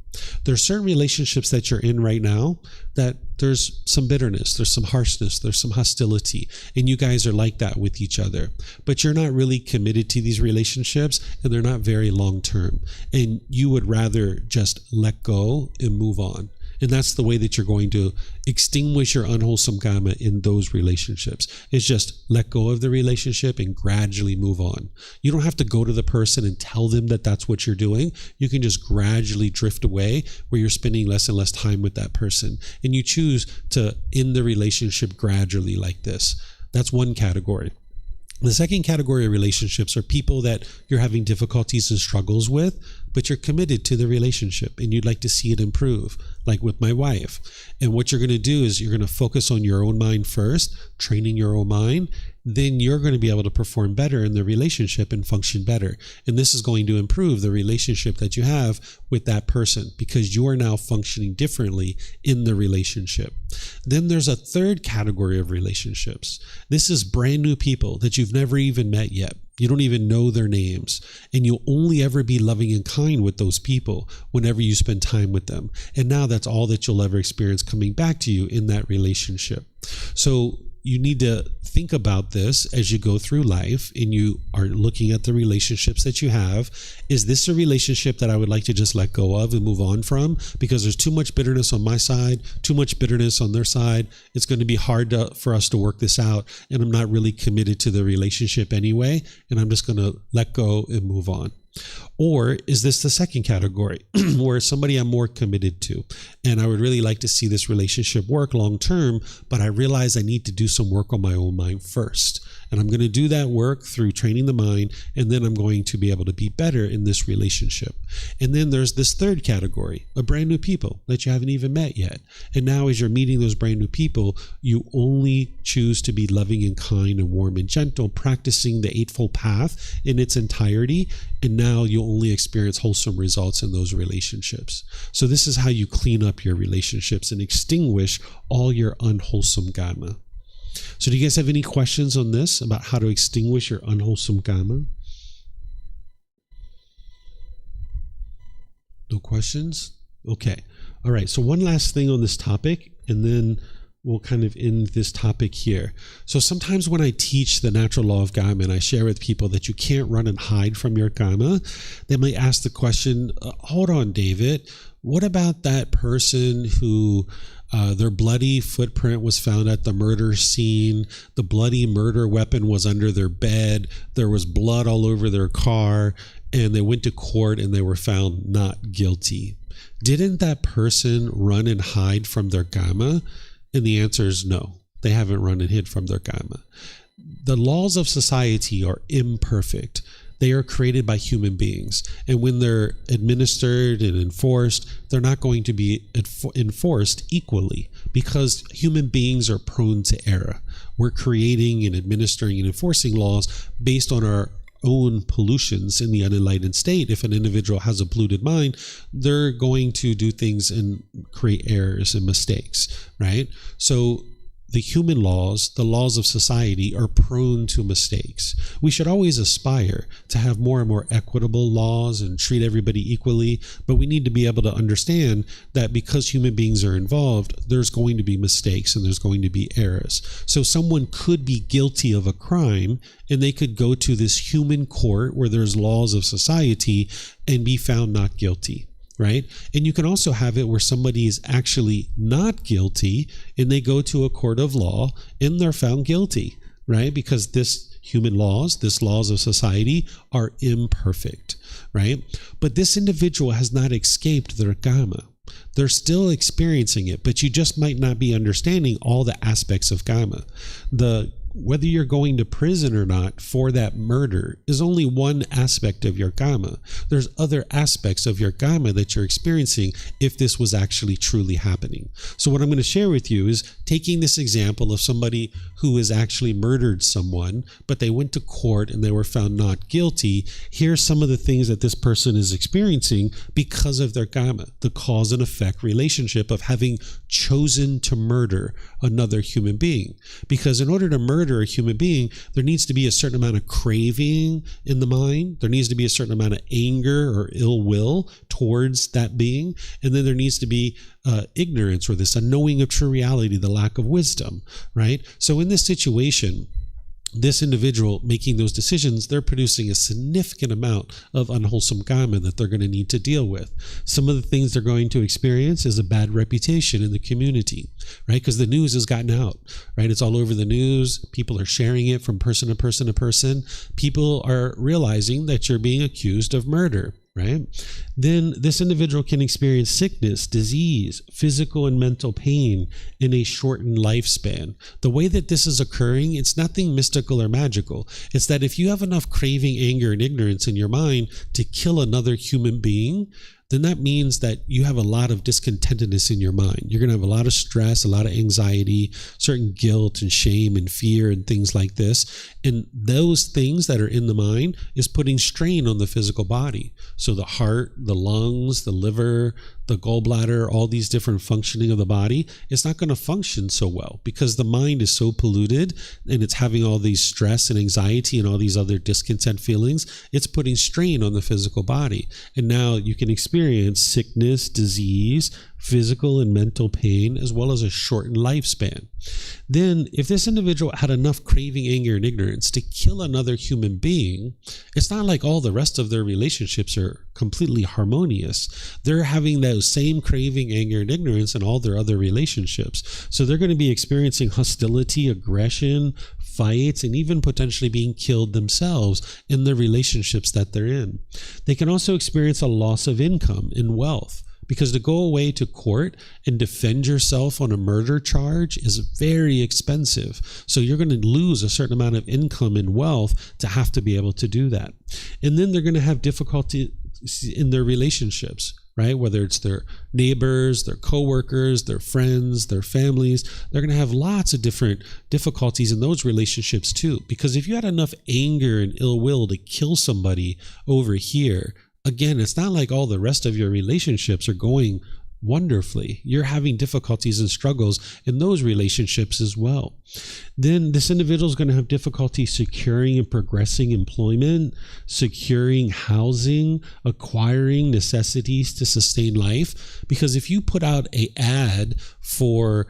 There's certain relationships that you're in right now that there's some bitterness, there's some harshness, there's some hostility, and you guys are like that with each other. But you're not really committed to these relationships, and they're not very long-term. And you would rather just let go and move on. And that's the way that you're going to extinguish your unwholesome Kamma in those relationships. It's just let go of the relationship and gradually move on. You don't have to go to the person and tell them that that's what you're doing. You can just gradually drift away where you're spending less and less time with that person. And you choose to end the relationship gradually like this. That's one category. The second category of relationships are people that you're having difficulties and struggles with, but you're committed to the relationship and you'd like to see it improve, like with my wife. And what you're going to do is you're going to focus on your own mind first, training your own mind. Then you're going to be able to perform better in the relationship and function better. And this is going to improve the relationship that you have with that person because you are now functioning differently in the relationship. Then there's a third category of relationships. This is brand new people that you've never even met yet. You don't even know their names, and you'll only ever be loving and kind with those people whenever you spend time with them. And now that's all that you'll ever experience coming back to you in that relationship. So you need to think about this as you go through life and you are looking at the relationships that you have. Is this a relationship that I would like to just let go of and move on from because there's too much bitterness on my side, too much bitterness on their side? It's going to be hard for us to work this out, and I'm not really committed to the relationship anyway, and I'm just going to let go and move on. Or is this the second category where somebody I'm more committed to and I would really like to see this relationship work long term, but I realize I need to do some work on my own mind first. And I'm going to do that work through training the mind, and then I'm going to be able to be better in this relationship. And then there's this third category of brand new people that you haven't even met yet. And now as you're meeting those brand new people, you only choose to be loving and kind and warm and gentle, practicing the Eightfold Path in its entirety. And now you'll only experience wholesome results in those relationships. So this is how you clean up your relationships and extinguish all your unwholesome Kamma. So do you guys have any questions on this about how to extinguish your unwholesome Kamma? No questions? Okay. All right. So one last thing on this topic, and then we'll kind of end this topic here. So sometimes when I teach the natural law of Kamma and I share with people that you can't run and hide from your Kamma, they might ask the question, hold on, David, what about that person who their bloody footprint was found at the murder scene, the bloody murder weapon was under their bed, there was blood all over their car, and they went to court and they were found not guilty? Didn't that person run and hide from their Kamma? And the answer is no, they haven't run and hid from their Kamma. The laws of society are imperfect. They are created by human beings. And when they're administered and enforced, they're not going to be enforced equally because human beings are prone to error. We're creating and administering and enforcing laws based on our own pollutions in the unenlightened state. If an individual has a polluted mind, they're going to do things and create errors and mistakes, right? So the human laws, the laws of society, are prone to mistakes. We should always aspire to have more and more equitable laws and treat everybody equally, but we need to be able to understand that because human beings are involved, there's going to be mistakes and there's going to be errors. So someone could be guilty of a crime and they could go to this human court where there's laws of society and be found not guilty. Right? And you can also have it where somebody is actually not guilty and they go to a court of law and they're found guilty, right? Because this laws of society are imperfect, right? But this individual has not escaped their Kamma. They're still experiencing it, but you just might not be understanding all the aspects of Kamma. Whether you're going to prison or not for that murder is only one aspect of your Kamma. There's other aspects of your Kamma that you're experiencing if this was actually truly happening. So what I'm going to share with you is taking this example of somebody who has actually murdered someone, but they went to court and they were found not guilty. Here's some of the things that this person is experiencing because of their Kamma, the cause and effect relationship of having chosen to murder another human being. Because in order to murder a human being, there needs to be a certain amount of craving in the mind. There needs to be a certain amount of anger or ill will towards that being. And then there needs to be ignorance, or this unknowing of true reality, the lack of wisdom, right? So in this situation, this individual making those decisions, they're producing a significant amount of unwholesome Kamma that they're going to need to deal with. Some of the things they're going to experience is a bad reputation in the community, right? Because the news has gotten out, right? It's all over the news. People are sharing it from person to person to person. People are realizing that you're being accused of murder, right? Then this individual can experience sickness, disease, physical and mental pain in a shortened lifespan. The way that this is occurring, it's nothing mystical or magical. It's that if you have enough craving, anger, and ignorance in your mind to kill another human being, then that means that you have a lot of discontentedness in your mind. You're going to have a lot of stress, a lot of anxiety, certain guilt and shame and fear and things like this. And those things that are in the mind is putting strain on the physical body. So the heart, the lungs, the liver, the gallbladder, all these different functioning of the body, it's not going to function so well because the mind is so polluted and it's having all these stress and anxiety and all these other discontent feelings. It's putting strain on the physical body. And now you can experience sickness, disease, physical and mental pain, as well as a shortened lifespan. Then if this individual had enough craving, anger, and ignorance to kill another human being, it's not like all the rest of their relationships are completely harmonious. They're having those same craving, anger, and ignorance in all their other relationships. So they're going to be experiencing hostility, aggression, fights, and even potentially being killed themselves in the relationships that they're in. They can also experience a loss of income and wealth, because to go away to court and defend yourself on a murder charge is very expensive. So you're going to lose a certain amount of income and wealth to have to be able to do that. And then they're going to have difficulty in their relationships, right? Whether it's their neighbors, their coworkers, their friends, their families, they're going to have lots of different difficulties in those relationships too. Because if you had enough anger and ill will to kill somebody over here, again, it's not like all the rest of your relationships are going wonderfully. You're having difficulties and struggles in those relationships as well. Then this individual is going to have difficulty securing and progressing employment, securing housing, acquiring necessities to sustain life. Because if you put out an ad for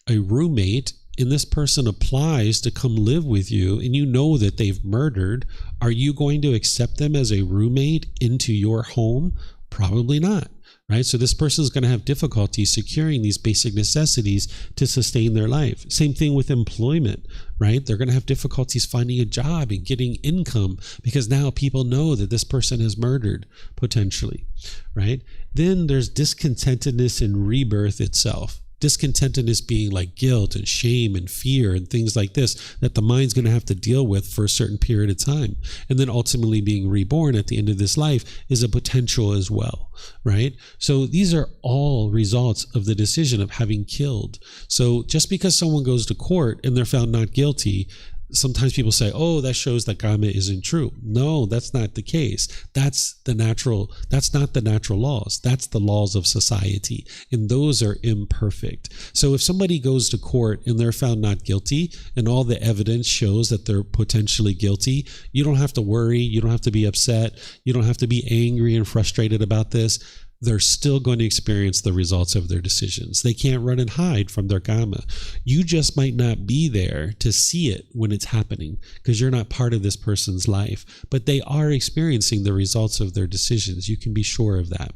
a roommate and this person applies to come live with you and you know that they've murdered, are you going to accept them as a roommate into your home? Probably not. Right? So this person is going to have difficulty securing these basic necessities to sustain their life. Same thing with employment, right? They're going to have difficulties finding a job and getting income because now people know that this person has murdered potentially, right? Then there's discontentedness in rebirth itself. Discontentedness being like guilt and shame and fear and things like this that the mind's going to have to deal with for a certain period of time. And then ultimately being reborn at the end of this life is a potential as well, right? So these are all results of the decision of having killed. So just because someone goes to court and they're found not guilty, sometimes people say, oh, that shows that Kamma isn't true. No, that's not the case. That's not the natural laws. That's the laws of society. And those are imperfect. So if somebody goes to court and they're found not guilty and all the evidence shows that they're potentially guilty, you don't have to worry. You don't have to be upset. You don't have to be angry and frustrated about this. They're still going to experience the results of their decisions. They can't run and hide from their Kamma. You just might not be there to see it when it's happening because you're not part of this person's life, but they are experiencing the results of their decisions. You can be sure of that.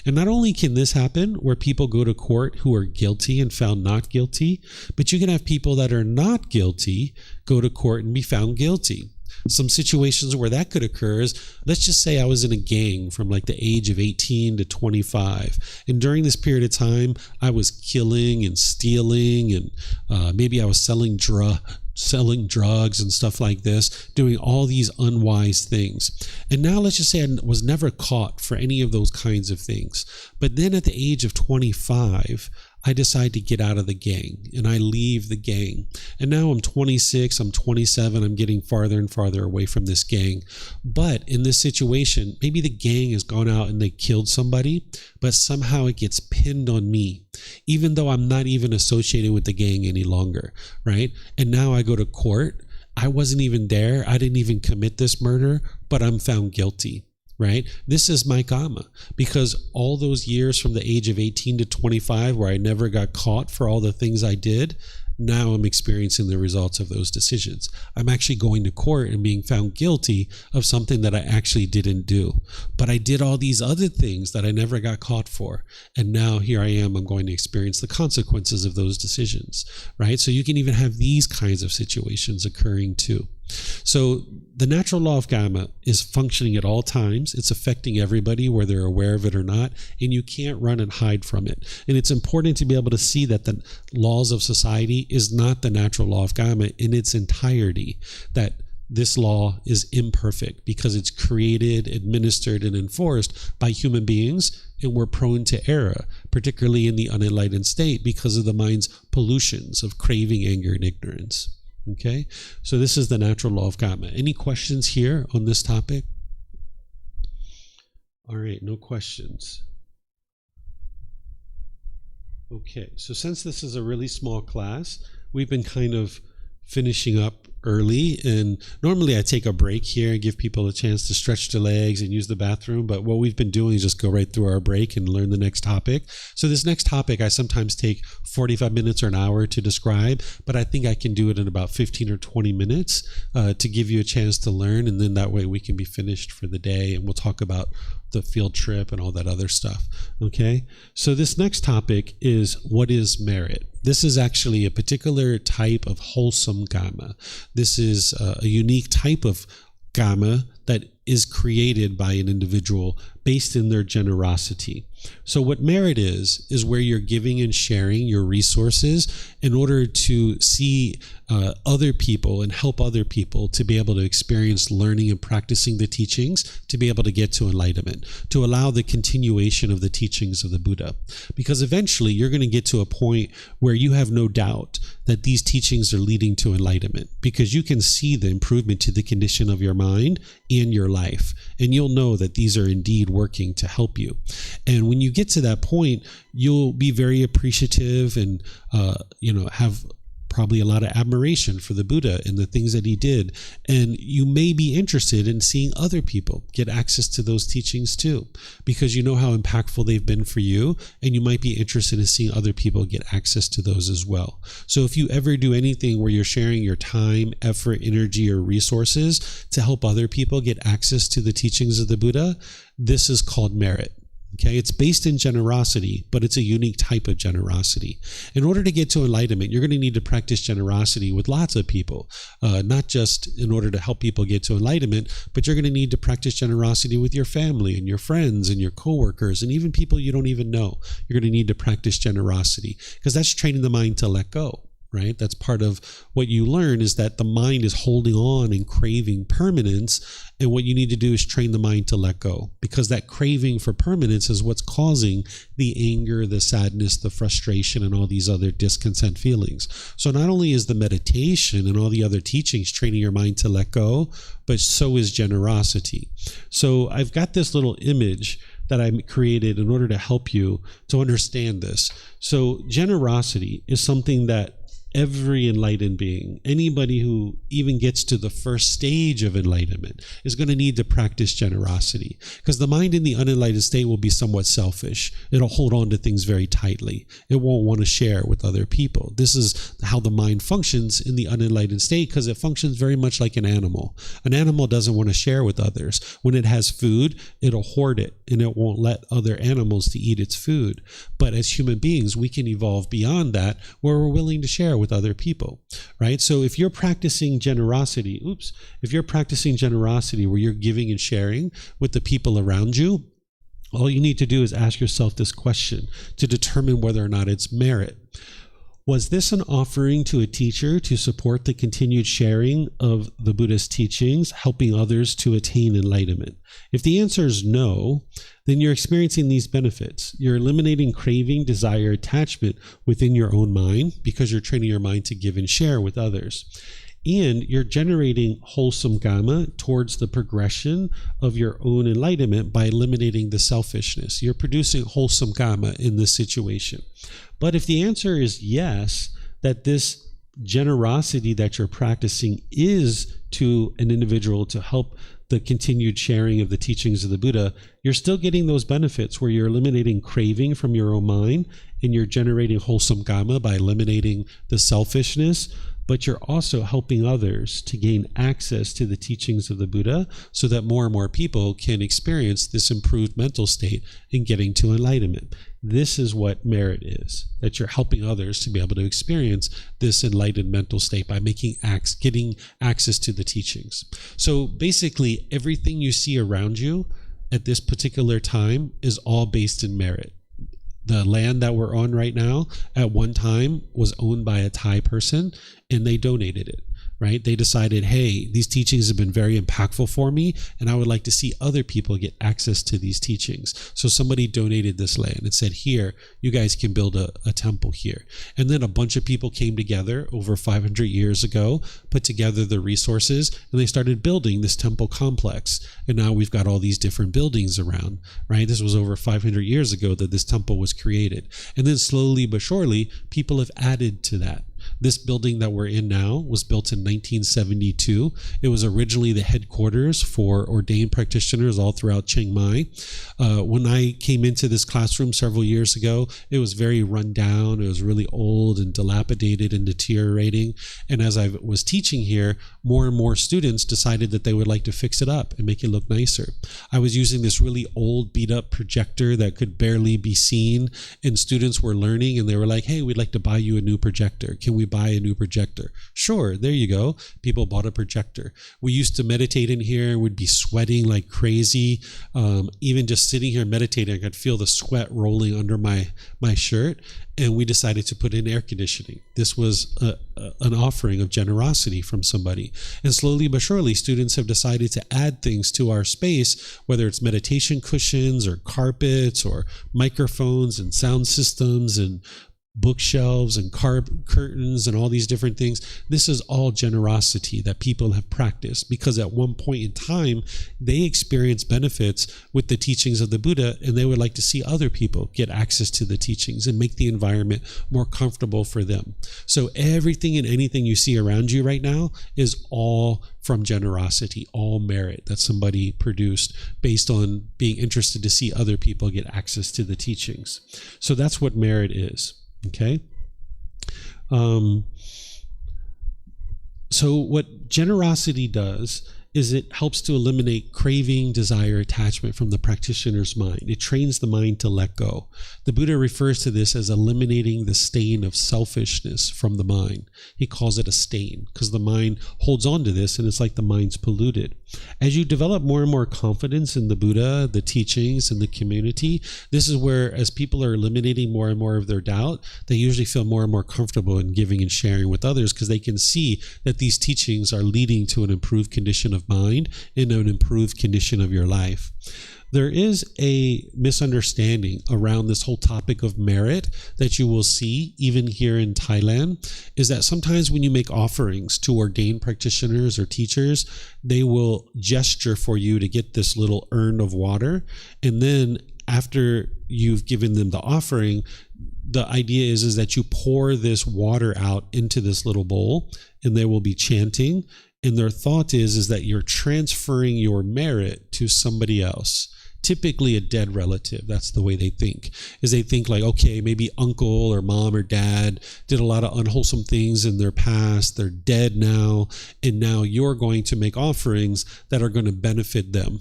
And not only can this happen where people go to court who are guilty and found not guilty, but you can have people that are not guilty go to court and be found guilty. Some situations where that could occur is, let's just say I was in a gang from like the age of 18 to 25. And during this period of time, I was killing and stealing and maybe I was selling drugs and stuff like this, doing all these unwise things. And now let's just say I was never caught for any of those kinds of things. But then at the age of 25, I decide to get out of the gang and I leave the gang. And now I'm 26, I'm 27, I'm getting farther and farther away from this gang. But in this situation, maybe the gang has gone out and they killed somebody, but somehow it gets pinned on me, even though I'm not even associated with the gang any longer, right? And now I go to court. I wasn't even there. I didn't even commit this murder, but I'm found guilty. Right? This is my Kamma because all those years from the age of 18 to 25 where I never got caught for all the things I did, now I'm experiencing the results of those decisions. I'm actually going to court and being found guilty of something that I actually didn't do. But I did all these other things that I never got caught for. And now here I am, I'm going to experience the consequences of those decisions, right? So you can even have these kinds of situations occurring too. So the natural law of Kamma is functioning at all times. It's affecting everybody, whether they're aware of it or not, and you can't run and hide from it. And it's important to be able to see that the laws of society is not the natural law of Kamma in its entirety, that this law is imperfect because it's created, administered, and enforced by human beings, and we're prone to error, particularly in the unenlightened state because of the mind's pollutions of craving, anger, and ignorance. Okay, so this is the natural law of Kamma. Any questions here on this topic? All right, no questions. Okay, so since this is a really small class, we've been kind of finishing up early, and normally I take a break here and give people a chance to stretch their legs and use the bathroom, but what we've been doing is just go right through our break and learn the next topic. So this next topic I sometimes take 45 minutes or an hour to describe, but I think I can do it in about 15 or 20 minutes to give you a chance to learn, and then that way we can be finished for the day, and we'll talk about the field trip and all that other stuff. Okay, so this next topic is what is merit. This is actually a particular type of wholesome Kamma. This is a unique type of Kamma that is created by an individual based in their generosity. So what merit is where you're giving and sharing your resources in order to see other people and help other people to be able to experience learning and practicing the teachings, to be able to get to enlightenment, to allow the continuation of the teachings of the Buddha. Because eventually you're going to get to a point where you have no doubt that these teachings are leading to enlightenment, because you can see the improvement to the condition of your mind and your life, and you'll know that these are indeed working to help you. And when you get to that point, you'll be very appreciative and have probably a lot of admiration for the Buddha and the things that he did. And you may be interested in seeing other people get access to those teachings too, because you know how impactful they've been for you, and you might be interested in seeing other people get access to those as well. So if you ever do anything where you're sharing your time, effort, energy, or resources to help other people get access to the teachings of the Buddha, this is called merit. Okay, it's based in generosity, but it's a unique type of generosity. In order to get to enlightenment, you're going to need to practice generosity with lots of people, not just in order to help people get to enlightenment, but you're going to need to practice generosity with your family and your friends and your coworkers and even people you don't even know. You're going to need to practice generosity, because that's training the mind to let go. Right? That's part of what you learn, is that the mind is holding on and craving permanence. And what you need to do is train the mind to let go, because that craving for permanence is what's causing the anger, the sadness, the frustration, and all these other discontent feelings. So not only is the meditation and all the other teachings training your mind to let go, but so is generosity. So I've got this little image that I created in order to help you to understand this. So generosity is something that every enlightened being, anybody who even gets to the first stage of enlightenment, is going to need to practice generosity, because the mind in the unenlightened state will be somewhat selfish. It'll hold on to things very tightly. It won't want to share with other people. This is how the mind functions in the unenlightened state, because it functions very much like an animal. An animal doesn't want to share with others. When it has food, it'll hoard it, and it won't let other animals to eat its food. But as human beings, we can evolve beyond that, where we're willing to share with other people, right? So if you're practicing generosity, where you're giving and sharing with the people around you, all you need to do is ask yourself this question to determine whether or not it's merit. Was this an offering to a teacher to support the continued sharing of the Buddhist teachings, helping others to attain enlightenment? If the answer is no, then you're experiencing these benefits. You're eliminating craving, desire, attachment within your own mind, because you're training your mind to give and share with others. And you're generating wholesome Kamma towards the progression of your own enlightenment by eliminating the selfishness. You're producing wholesome Kamma in this situation. But if the answer is yes, that this generosity that you're practicing is to an individual to help the continued sharing of the teachings of the Buddha, you're still getting those benefits where you're eliminating craving from your own mind, and you're generating wholesome Kamma by eliminating the selfishness. But you're also helping others to gain access to the teachings of the Buddha, so that more and more people can experience this improved mental state in getting to enlightenment. This is what merit is, that you're helping others to be able to experience this enlightened mental state by getting access to the teachings. So basically, everything you see around you at this particular time is all based in merit. The land that we're on right now at one time was owned by a Thai person, and they donated it, right? They decided, hey, these teachings have been very impactful for me, and I would like to see other people get access to these teachings. So somebody donated this land and said, here, you guys can build a temple here. And then a bunch of people came together over 500 years ago, put together the resources, and they started building this temple complex. And now we've got all these different buildings around, right? This was over 500 years ago that this temple was created. And then slowly but surely, people have added to that. This building that we're in now was built in 1972. It was originally the headquarters for ordained practitioners all throughout Chiang Mai. When I came into this classroom several years ago, it was very run down. It was really old and dilapidated and deteriorating. And as I was teaching here, more and more students decided that they would like to fix it up and make it look nicer. I was using this really old, beat-up projector that could barely be seen, and students were learning, and they were like, hey, we'd like to buy you a new projector. Can we buy a new projector? Sure, there you go. People bought a projector. We used to meditate in here and would be sweating like crazy. Even just sitting here meditating, I could feel the sweat rolling under my shirt. And we decided to put in air conditioning. This was an offering of generosity from somebody. And slowly but surely, students have decided to add things to our space, whether it's meditation cushions or carpets or microphones and sound systems and bookshelves and curtains and all these different things. This is all generosity that people have practiced because at one point in time, they experienced benefits with the teachings of the Buddha, and they would like to see other people get access to the teachings and make the environment more comfortable for them. So everything and anything you see around you right now is all from generosity, all merit that somebody produced based on being interested to see other people get access to the teachings. So that's what merit is. Okay. So what generosity does is it helps to eliminate craving, desire, attachment from the practitioner's mind. It trains the mind to let go. The Buddha refers to this as eliminating the stain of selfishness from the mind. He calls it a stain because the mind holds on to this and it's like the mind's polluted. As you develop more and more confidence in the Buddha, the teachings, and the community, this is where, as people are eliminating more and more of their doubt, they usually feel more and more comfortable in giving and sharing with others because they can see that these teachings are leading to an improved condition of mind and an improved condition of your life. There is a misunderstanding around this whole topic of merit that you will see even here in Thailand, is that sometimes when you make offerings to ordained practitioners or teachers, they will gesture for you to get this little urn of water. And then after you've given them the offering, the idea is that you pour this water out into this little bowl and they will be chanting. And their thought is that you're transferring your merit to somebody else, typically a dead relative. That's the way they think, is they think like, okay, maybe uncle or mom or dad did a lot of unwholesome things in their past. They're dead now. And now you're going to make offerings that are going to benefit them.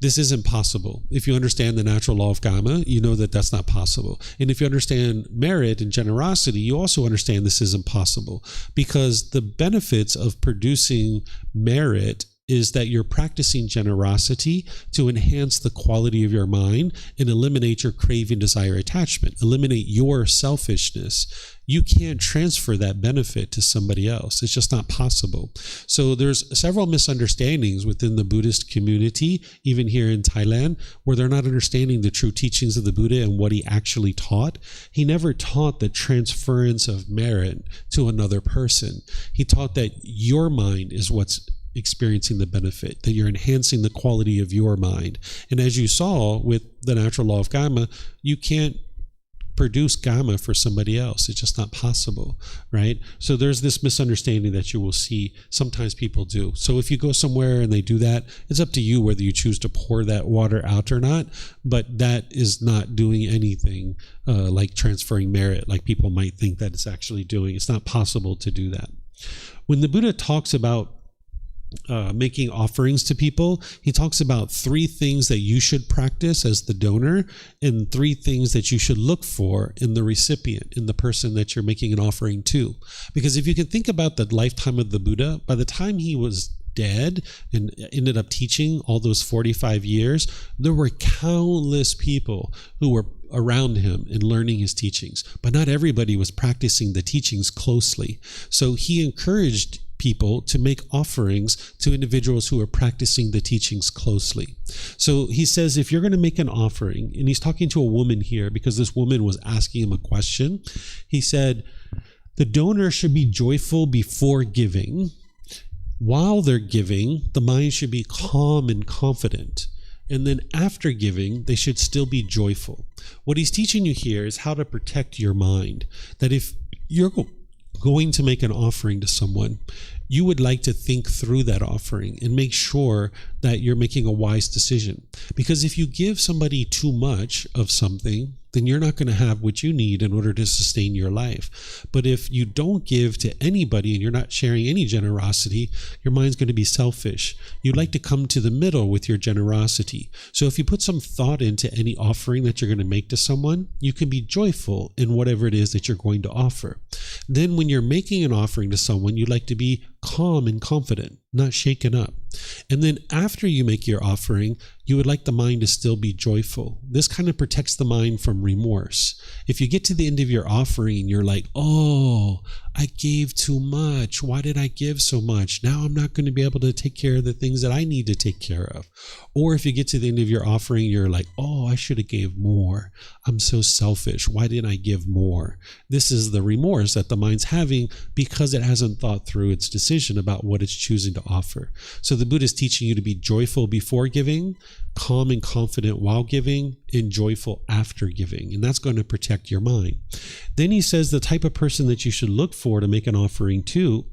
This isn't possible. If you understand the natural law of Kamma, you know that that's not possible. And if you understand merit and generosity, you also understand this isn't possible, because the benefits of producing merit is that you're practicing generosity to enhance the quality of your mind and eliminate your craving, desire, attachment, eliminate your selfishness. You can't transfer that benefit to somebody else. It's just not possible. So there's several misunderstandings within the Buddhist community, even here in Thailand, where they're not understanding the true teachings of the Buddha and what he actually taught. He never taught the transference of merit to another person. He taught that your mind is what's experiencing the benefit, that you're enhancing the quality of your mind. And as you saw with the natural law of Kamma, you can't produce Kamma for somebody else. It's just not possible, right? So there's this misunderstanding that you will see sometimes people do. So if you go somewhere and they do that, it's up to you whether you choose to pour that water out or not, but that is not doing anything like transferring merit, like people might think that it's actually doing. It's not possible to do that. When the Buddha talks about making offerings to people, he talks about 3 things that you should practice as the donor and 3 things that you should look for in the recipient, in the person that you're making an offering to. Because if you can think about the lifetime of the Buddha, by the time he was dead and ended up teaching all those 45 years, there were countless people who were around him and learning his teachings, but not everybody was practicing the teachings closely. So he encouraged people to make offerings to individuals who are practicing the teachings closely. So he says, if you're going to make an offering, and he's talking to a woman here because this woman was asking him a question. He said, the donor should be joyful before giving. While they're giving, the mind should be calm and confident. And then after giving, they should still be joyful. What he's teaching you here is how to protect your mind. That if you're going to make an offering to someone, you would like to think through that offering and make sure that you're making a wise decision. Because if you give somebody too much of something, then you're not going to have what you need in order to sustain your life. But if you don't give to anybody and you're not sharing any generosity, your mind's going to be selfish. You'd like to come to the middle with your generosity. So if you put some thought into any offering that you're going to make to someone, you can be joyful in whatever it is that you're going to offer. Then when you're making an offering to someone, you'd like to be calm and confident, not shaken up. And then after you make your offering, you would like the mind to still be joyful. This kind of protects the mind from remorse. If you get to the end of your offering and you're like, oh, I gave too much. Why did I give so much? Now I'm not going to be able to take care of the things that I need to take care of. Or if you get to the end of your offering, you're like, oh, I should have gave more. I'm so selfish. Why didn't I give more? This is the remorse that the mind's having because it hasn't thought through its decision about what it's choosing to offer. So the Buddha is teaching you to be joyful before giving, calm and confident while giving, and joyful after giving. And that's going to protect your mind. Then he says the type of person that you should look for to make an offering to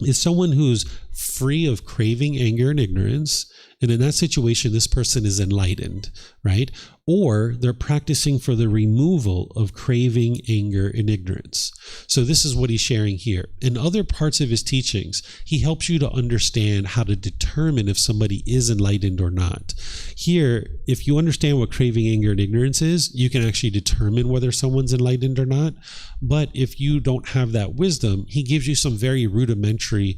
is someone who's free of craving, anger, and ignorance. And in that situation, this person is enlightened, right? Or they're practicing for the removal of craving, anger, and ignorance. So this is what he's sharing here. In other parts of his teachings, he helps you to understand how to determine if somebody is enlightened or not. Here, if you understand what craving, anger, and ignorance is, you can actually determine whether someone's enlightened or not. But if you don't have that wisdom, he gives you some very rudimentary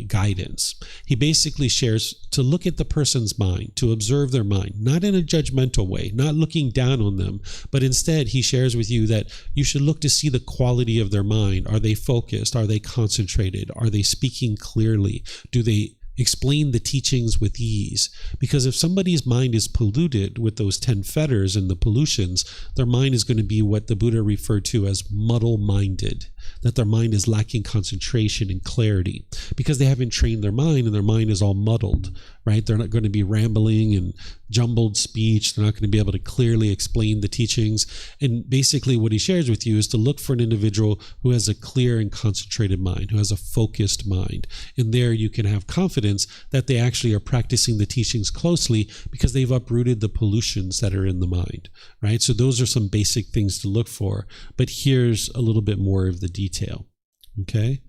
guidance. He basically shares to look at the person's mind, to observe their mind, not in a judgmental way, not looking down on them, but instead he shares with you that you should look to see the quality of their mind. Are they focused? Are they concentrated? Are they speaking clearly? Do they explain the teachings with ease? Because if somebody's mind is polluted with those 10 fetters and the pollutions, their mind is going to be what the Buddha referred to as muddle-minded, that their mind is lacking concentration and clarity because they haven't trained their mind and their mind is all muddled, right? They're not going to be rambling and jumbled speech. They're not going to be able to clearly explain the teachings. And basically what he shares with you is to look for an individual who has a clear and concentrated mind, who has a focused mind. And there you can have confidence that they actually are practicing the teachings closely because they've uprooted the pollutions that are in the mind, right? So those are some basic things to look for. But here's a little bit more of the detail, okay?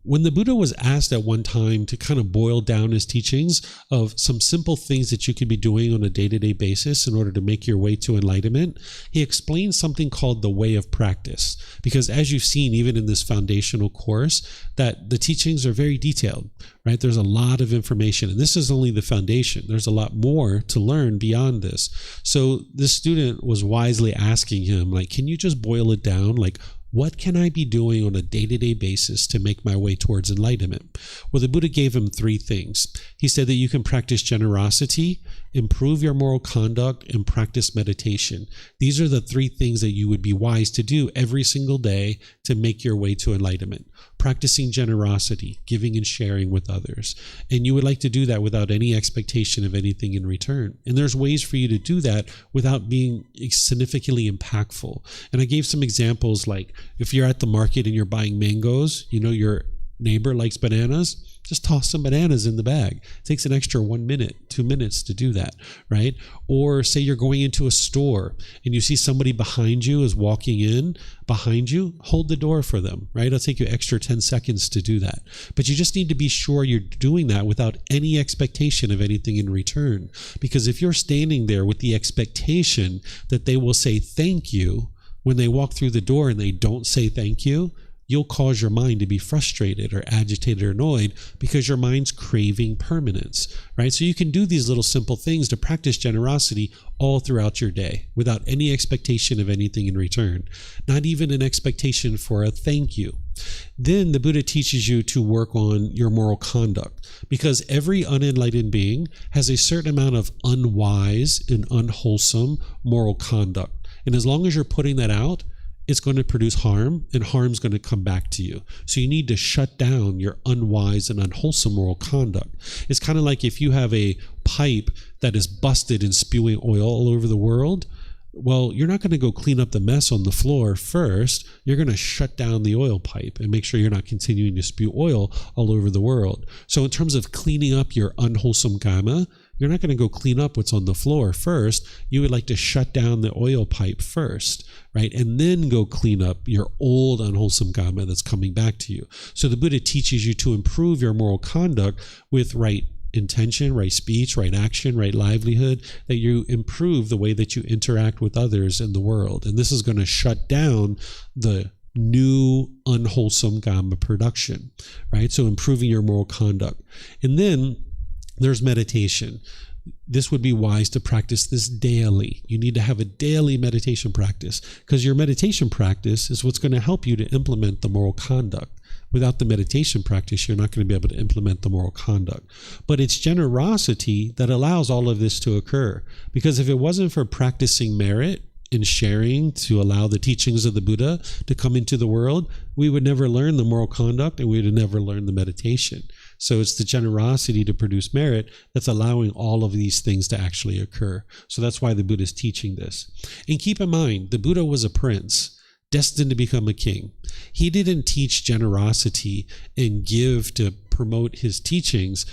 When the Buddha was asked at one time to kind of boil down his teachings of some simple things that you could be doing on a day-to-day basis in order to make your way to enlightenment, he explained something called the way of practice. Because as you've seen, even in this foundational course, that the teachings are very detailed, right? There's a lot of information, and this is only the foundation. There's a lot more to learn beyond this. So this student was wisely asking him, like, can you just boil it down? Like, what can I be doing on a day-to-day basis to make my way towards enlightenment? Well, the Buddha gave him 3 things. He said that you can practice generosity, improve your moral conduct, and practice meditation. These are the 3 things that you would be wise to do every single day to make your way to enlightenment. Practicing generosity, giving and sharing with others. And you would like to do that without any expectation of anything in return. And there's ways for you to do that without being significantly impactful. And I gave some examples, like if you're at the market and you're buying mangoes, you know your neighbor likes bananas, just toss some bananas in the bag. It takes an extra 1 minute, 2 minutes to do that, right? Or say you're going into a store and you see somebody behind you is walking in behind you, hold the door for them, right? It'll take you extra 10 seconds to do that. But you just need to be sure you're doing that without any expectation of anything in return. Because if you're standing there with the expectation that they will say thank you when they walk through the door and they don't say thank you, you'll cause your mind to be frustrated or agitated or annoyed because your mind's craving permanence, right? So you can do these little simple things to practice generosity all throughout your day without any expectation of anything in return, not even an expectation for a thank you. Then the Buddha teaches you to work on your moral conduct because every unenlightened being has a certain amount of unwise and unwholesome moral conduct. And as long as you're putting that out, it's going to produce harm, and harm's going to come back to you. So you need to shut down your unwise and unwholesome moral conduct. It's kind of like if you have a pipe that is busted and spewing oil all over the world, Well, you're not going to go clean up the mess on the floor first. You're going to shut down the oil pipe and make sure you're not continuing to spew oil all over the world. So in terms of cleaning up your unwholesome kamma, you're not going to go clean up what's on the floor first. You would like to shut down the oil pipe first, right? And then go clean up your old unwholesome kamma that's coming back to you. So the Buddha teaches you to improve your moral conduct with right intention, right speech, right action, right livelihood, that you improve the way that you interact with others in the world. And this is going to shut down the new unwholesome kamma production, right? So improving your moral conduct. And then there's meditation. This would be wise to practice this daily. You need to have a daily meditation practice, because your meditation practice is what's going to help you to implement the moral conduct. Without the meditation practice, you're not going to be able to implement the moral conduct. But it's generosity that allows all of this to occur. Because if it wasn't for practicing merit and sharing to allow the teachings of the Buddha to come into the world, we would never learn the moral conduct and we would never learn the meditation. So it's the generosity to produce merit that's allowing all of these things to actually occur. So that's why the Buddha is teaching this. And keep in mind, the Buddha was a prince destined to become a king. He didn't teach generosity and give to promote his teachings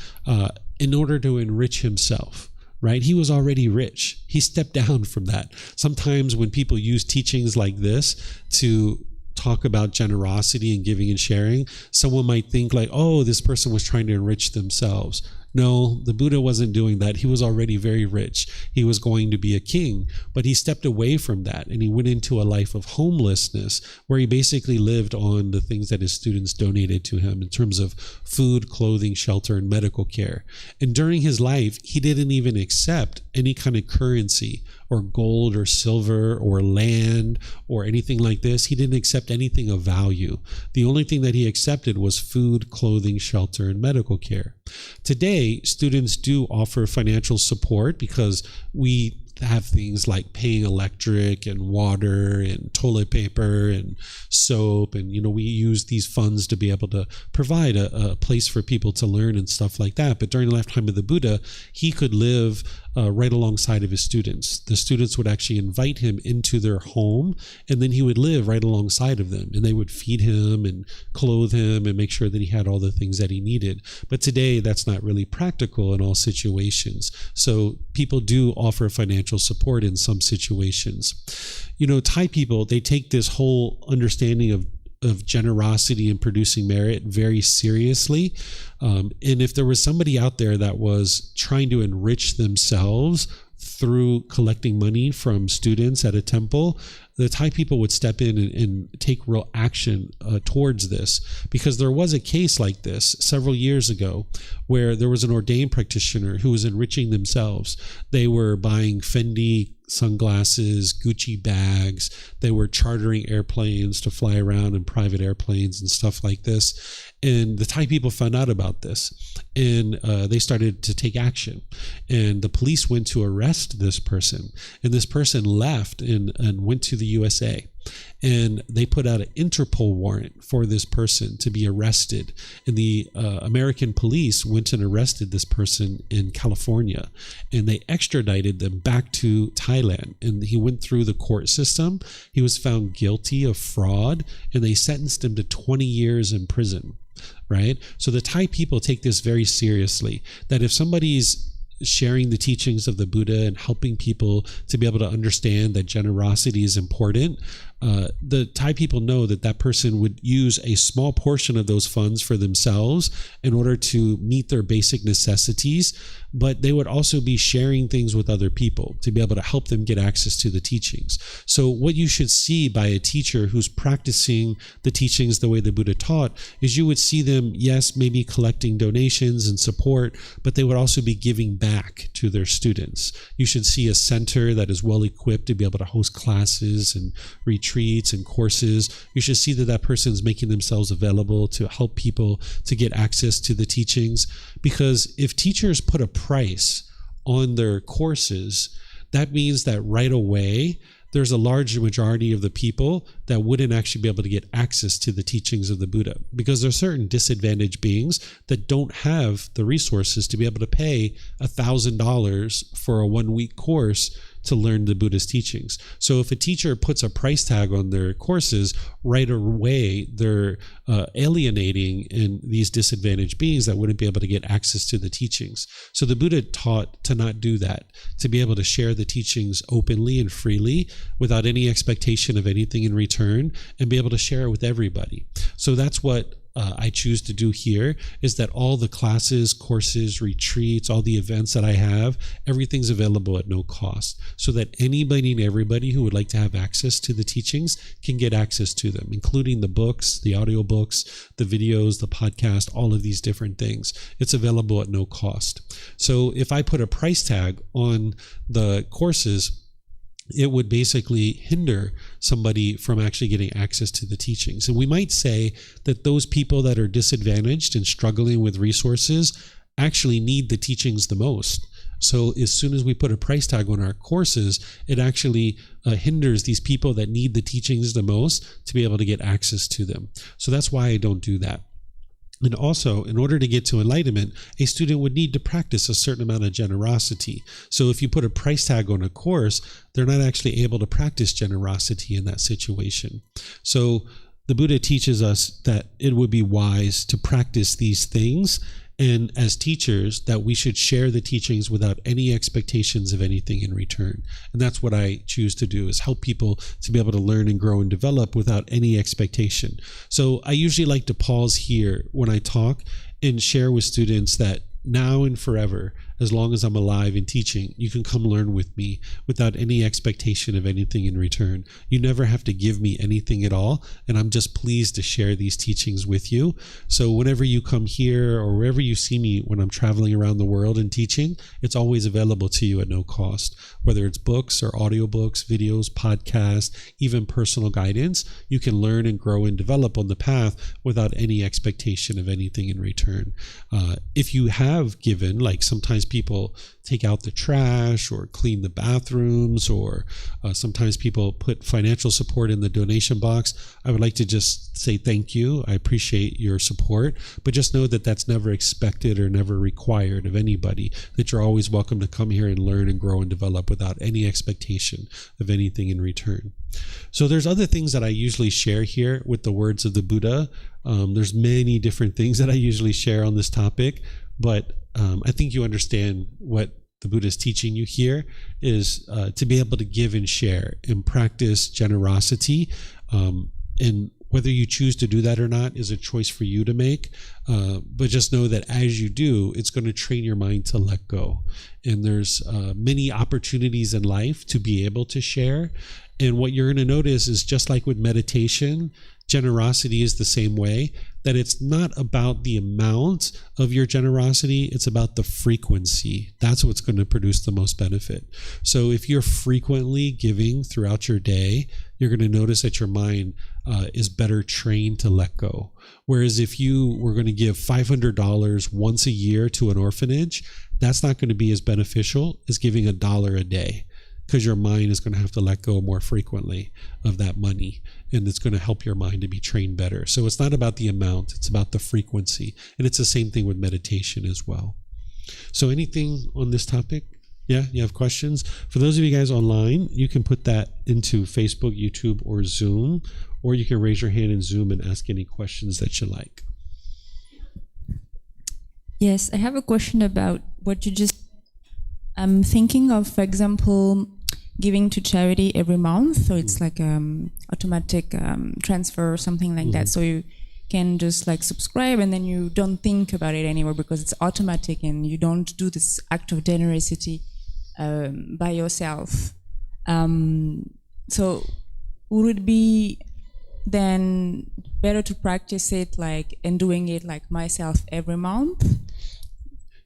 in order to enrich himself, right? He was already rich. He stepped down from that. Sometimes when people use teachings like this to talk about generosity and giving and sharing, someone might think like, oh, this person was trying to enrich themselves. No, the Buddha wasn't doing that. He was already very rich. He was going to be a king, but he stepped away from that and he went into a life of homelessness where he basically lived on the things that his students donated to him in terms of food, clothing, shelter, and medical care. And during his life, he didn't even accept any kind of currency or gold or silver or land or anything like this. He didn't accept anything of value. The only thing that he accepted was food, clothing, shelter, and medical care. Today, students do offer financial support because we have things like paying electric and water and toilet paper and soap, and we use these funds to be able to provide a place for people to learn and stuff like that. But during the lifetime of the Buddha, he could live right alongside of his students. The students would actually invite him into their home, and then he would live right alongside of them, and they would feed him and clothe him and make sure that he had all the things that he needed. But today, that's not really practical in all situations. So people do offer financial support in some situations. Thai people, they take this whole understanding of generosity and producing merit very seriously. And if there was somebody out there that was trying to enrich themselves through collecting money from students at a temple, the Thai people would step in and take real action towards this, because there was a case like this several years ago where there was an ordained practitioner who was enriching themselves. They were buying Fendi sunglasses, Gucci bags. They were chartering airplanes to fly around in private airplanes and stuff like this. And the Thai people found out about this, and they started to take action. And the police went to arrest this person, and this person left and went to the USA. And they put out an Interpol warrant for this person to be arrested. And the American police went and arrested this person in California, and they extradited them back to Thailand. And he went through the court system. He was found guilty of fraud, and they sentenced him to 20 years in prison, right? So the Thai people take this very seriously, that if somebody's sharing the teachings of the Buddha and helping people to be able to understand that generosity is important, the Thai people know that that person would use a small portion of those funds for themselves in order to meet their basic necessities, but they would also be sharing things with other people to be able to help them get access to the teachings. So what you should see by a teacher who's practicing the teachings the way the Buddha taught is you would see them, yes, maybe collecting donations and support, but they would also be giving back to their students. You should see a center that is well equipped to be able to host classes and retreats and courses. You should see that that person is making themselves available to help people to get access to the teachings. Because if teachers put a price on their courses, that means that right away there's a large majority of the people that wouldn't actually be able to get access to the teachings of the Buddha, because there are certain disadvantaged beings that don't have the resources to be able to pay $1,000 for a 1-week course to learn the Buddha's teachings. So if a teacher puts a price tag on their courses, right away they're alienating in these disadvantaged beings that wouldn't be able to get access to the teachings. So the Buddha taught to not do that, to be able to share the teachings openly and freely without any expectation of anything in return, and be able to share it with everybody. So that's what I choose to do here, is that all the classes, courses, retreats, all the events that I have, everything's available at no cost, so that anybody and everybody who would like to have access to the teachings can get access to them, including the books, the audiobooks, the videos, the podcast, all of these different things. It's available at no cost. So if I put a price tag on the courses, it would basically hinder somebody from actually getting access to the teachings. And we might say that those people that are disadvantaged and struggling with resources actually need the teachings the most. So as soon as we put a price tag on our courses, it actually hinders these people that need the teachings the most to be able to get access to them. So that's why I don't do that. And also, in order to get to enlightenment, a student would need to practice a certain amount of generosity. So if you put a price tag on a course, they're not actually able to practice generosity in that situation. So the Buddha teaches us that it would be wise to practice these things, and as teachers, that we should share the teachings without any expectations of anything in return. And that's what I choose to do, is help people to be able to learn and grow and develop without any expectation. So I usually like to pause here when I talk and share with students that now and forever, as long as I'm alive and teaching, you can come learn with me without any expectation of anything in return. You never have to give me anything at all, and I'm just pleased to share these teachings with you. So whenever you come here or wherever you see me when I'm traveling around the world and teaching, it's always available to you at no cost. Whether it's books or audiobooks, videos, podcasts, even personal guidance, you can learn and grow and develop on the path without any expectation of anything in return. If you have given, like sometimes people take out the trash or clean the bathrooms, or sometimes people put financial support in the donation box, I would like to just say thank you. I appreciate your support, but just know that that's never expected or never required of anybody, that you're always welcome to come here and learn and grow and develop without any expectation of anything in return. So there's other things that I usually share here with the words of the Buddha. There's many different things that I usually share on this topic, but I think you understand what the Buddha is teaching you here is to be able to give and share and practice generosity. And whether you choose to do that or not is a choice for you to make. But just know that as you do, it's going to train your mind to let go. And there's many opportunities in life to be able to share. And what you're going to notice is, just like with meditation, generosity is the same way, that it's not about the amount of your generosity, it's about the frequency. That's what's going to produce the most benefit. So if you're frequently giving throughout your day, you're going to notice that your mind is better trained to let go. Whereas if you were going to give $500 once a year to an orphanage, that's not going to be as beneficial as giving $1 a day, because your mind is going to have to let go more frequently of that money, and it's going to help your mind to be trained better. So it's not about the amount, it's about the frequency. And it's the same thing with meditation as well. So anything on this topic? Yeah, you have questions? For those of you guys online, you can put that into Facebook, YouTube, or Zoom, or you can raise your hand in Zoom and ask any questions that you like. Yes, I have a question about what you just... I'm thinking of, for example, giving to charity every month. So it's like automatic transfer or something like that. So you can just like subscribe and then you don't think about it anymore because it's automatic and you don't do this act of generosity by yourself. So would it be then better to practice it like and doing it like myself every month?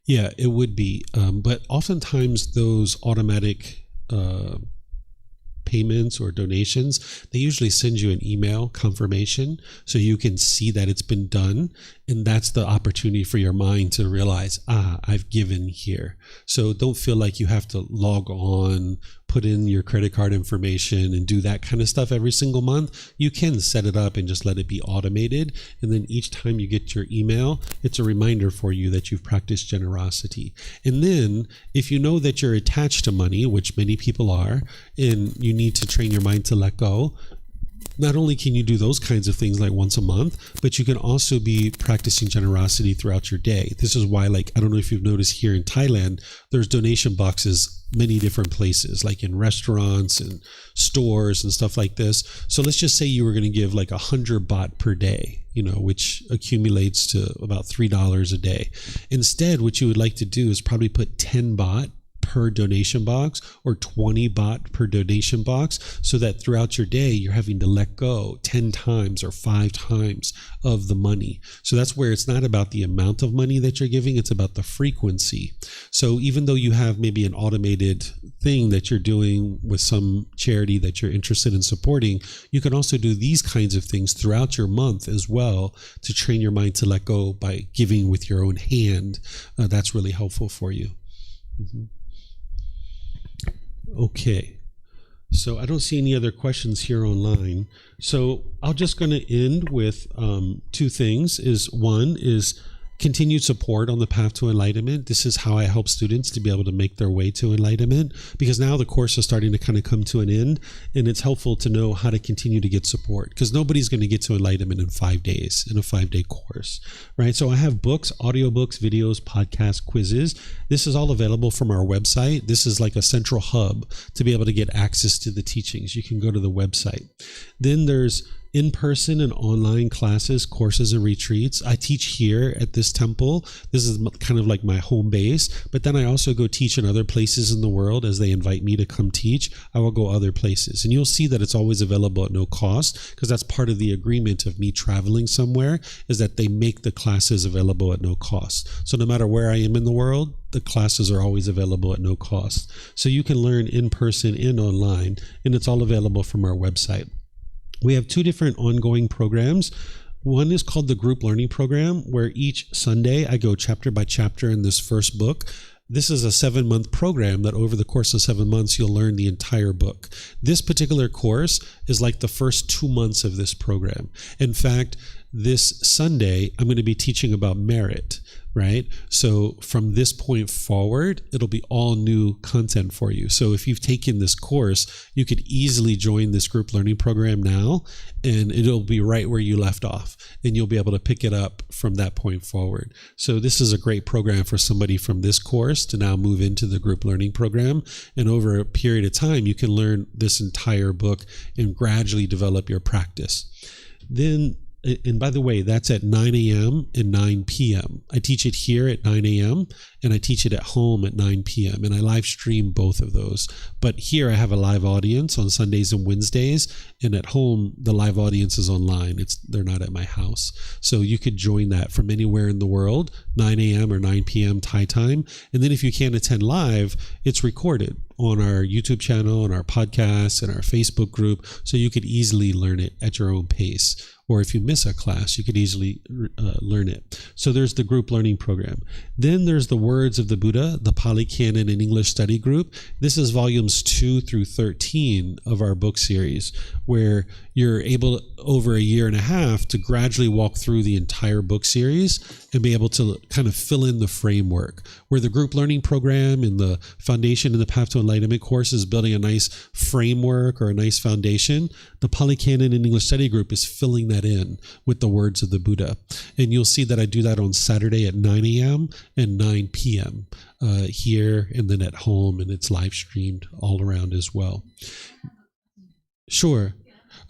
Yeah, it would be. But oftentimes those automatic payments or donations, they usually send you an email confirmation so you can see that it's been done. And that's the opportunity for your mind to realize, I've given here. So don't feel like you have to log on, put in your credit card information and do that kind of stuff every single month. You can set it up and just let it be automated. And then each time you get your email, it's a reminder for you that you've practiced generosity. And then if you know that you're attached to money, which many people are, and you need to train your mind to let go, not only can you do those kinds of things like once a month, but you can also be practicing generosity throughout your day. This is why, like, I don't know if you've noticed here in Thailand, there's donation boxes many different places, like in restaurants and stores and stuff like this. So let's just say you were going to give like 100 baht per day, which accumulates to about $3 a day. Instead, what you would like to do is probably put 10 baht per donation box or 20 baht per donation box, so that throughout your day you're having to let go 10 times or 5 times of the money. So that's where it's not about the amount of money that you're giving, it's about the frequency. So even though you have maybe an automated thing that you're doing with some charity that you're interested in supporting, you can also do these kinds of things throughout your month as well to train your mind to let go by giving with your own hand. That's really helpful for you. Mm-hmm. Okay, so I don't see any other questions here online. So I'm just going to end with 2 things. One is continued support on the path to enlightenment. This is how I help students to be able to make their way to enlightenment, because now the course is starting to kind of come to an end, and it's helpful to know how to continue to get support, because nobody's going to get to enlightenment in 5 days in a 5-day course, right? So I have books, audiobooks, videos, podcasts, quizzes. This is all available from our website. This is like a central hub to be able to get access to the teachings. You can go to the website. Then there's in-person and online classes, courses, and retreats. I teach here at this temple. This is kind of like my home base, but then I also go teach in other places in the world. As they invite me to come teach, I will go other places. And you'll see that it's always available at no cost, because that's part of the agreement of me traveling somewhere, is that they make the classes available at no cost. So no matter where I am in the world, the classes are always available at no cost. So you can learn in person and online, and it's all available from our website. We have 2 different ongoing programs. One is called the Group Learning Program, where each Sunday I go chapter by chapter in this first book. This is a 7-month program that over the course of 7 months, you'll learn the entire book. This particular course is like the first 2 months of this program. In fact, this Sunday, I'm going to be teaching about merit, right? So from this point forward, it'll be all new content for you. So if you've taken this course, you could easily join this group learning program now, and it'll be right where you left off, and you'll be able to pick it up from that point forward. So this is a great program for somebody from this course to now move into the group learning program. And over a period of time, you can learn this entire book and gradually develop your practice. Then, and by the way, that's at 9 a.m. and 9 p.m. I teach it here at 9 a.m. and I teach it at home at 9 p.m. and I live stream both of those. But here I have a live audience on Sundays and Wednesdays, and at home the live audience is online. They're not at my house. So you could join that from anywhere in the world, 9 a.m. or 9 p.m. Thai time. And then if you can't attend live, it's recorded on our YouTube channel and our podcast and our Facebook group, so you could easily learn it at your own pace. Or if you miss a class, you could easily learn it. So there's the group learning program. Then there's the Words of the Buddha, the Pali Canon and English study group. This is volumes 2 through 13 of our book series, where you're able over a year and a half to gradually walk through the entire book series and be able to kind of fill in the framework. Where the group learning program and the Foundation and the Path to Enlightenment course is building a nice framework or a nice foundation, the Pali Canon and English study group is filling that in with the Words of the Buddha. And you'll see that I do that on Saturday at 9 a.m. and 9 p.m. Here and then at home, and it's live streamed all around as well. Sure.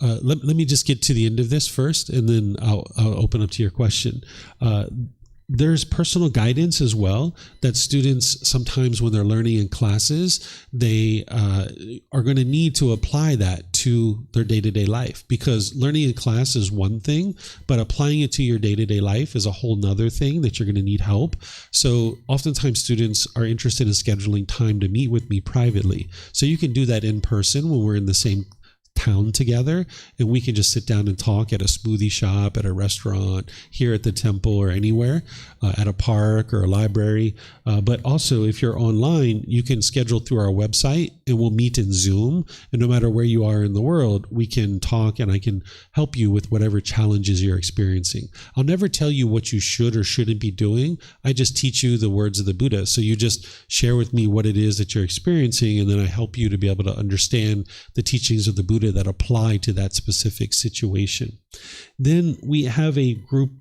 Let me just get to the end of this first, and then I'll open up to your question. There's personal guidance as well that students sometimes when they're learning in classes, they are going to need to apply that to their day-to-day life, because learning in class is one thing, but applying it to your day-to-day life is a whole nother thing that you're going to need help. So oftentimes students are interested in scheduling time to meet with me privately. So you can do that in person when we're in the same town together, and we can just sit down and talk at a smoothie shop, at a restaurant, here at the temple, or anywhere, at a park or a library. But also, if you're online, you can schedule through our website, and we'll meet in Zoom. And no matter where you are in the world, we can talk, and I can help you with whatever challenges you're experiencing. I'll never tell you what you should or shouldn't be doing. I just teach you the words of the Buddha. So you just share with me what it is that you're experiencing, and then I help you to be able to understand the teachings of the Buddha that apply to that specific situation. Then we have a group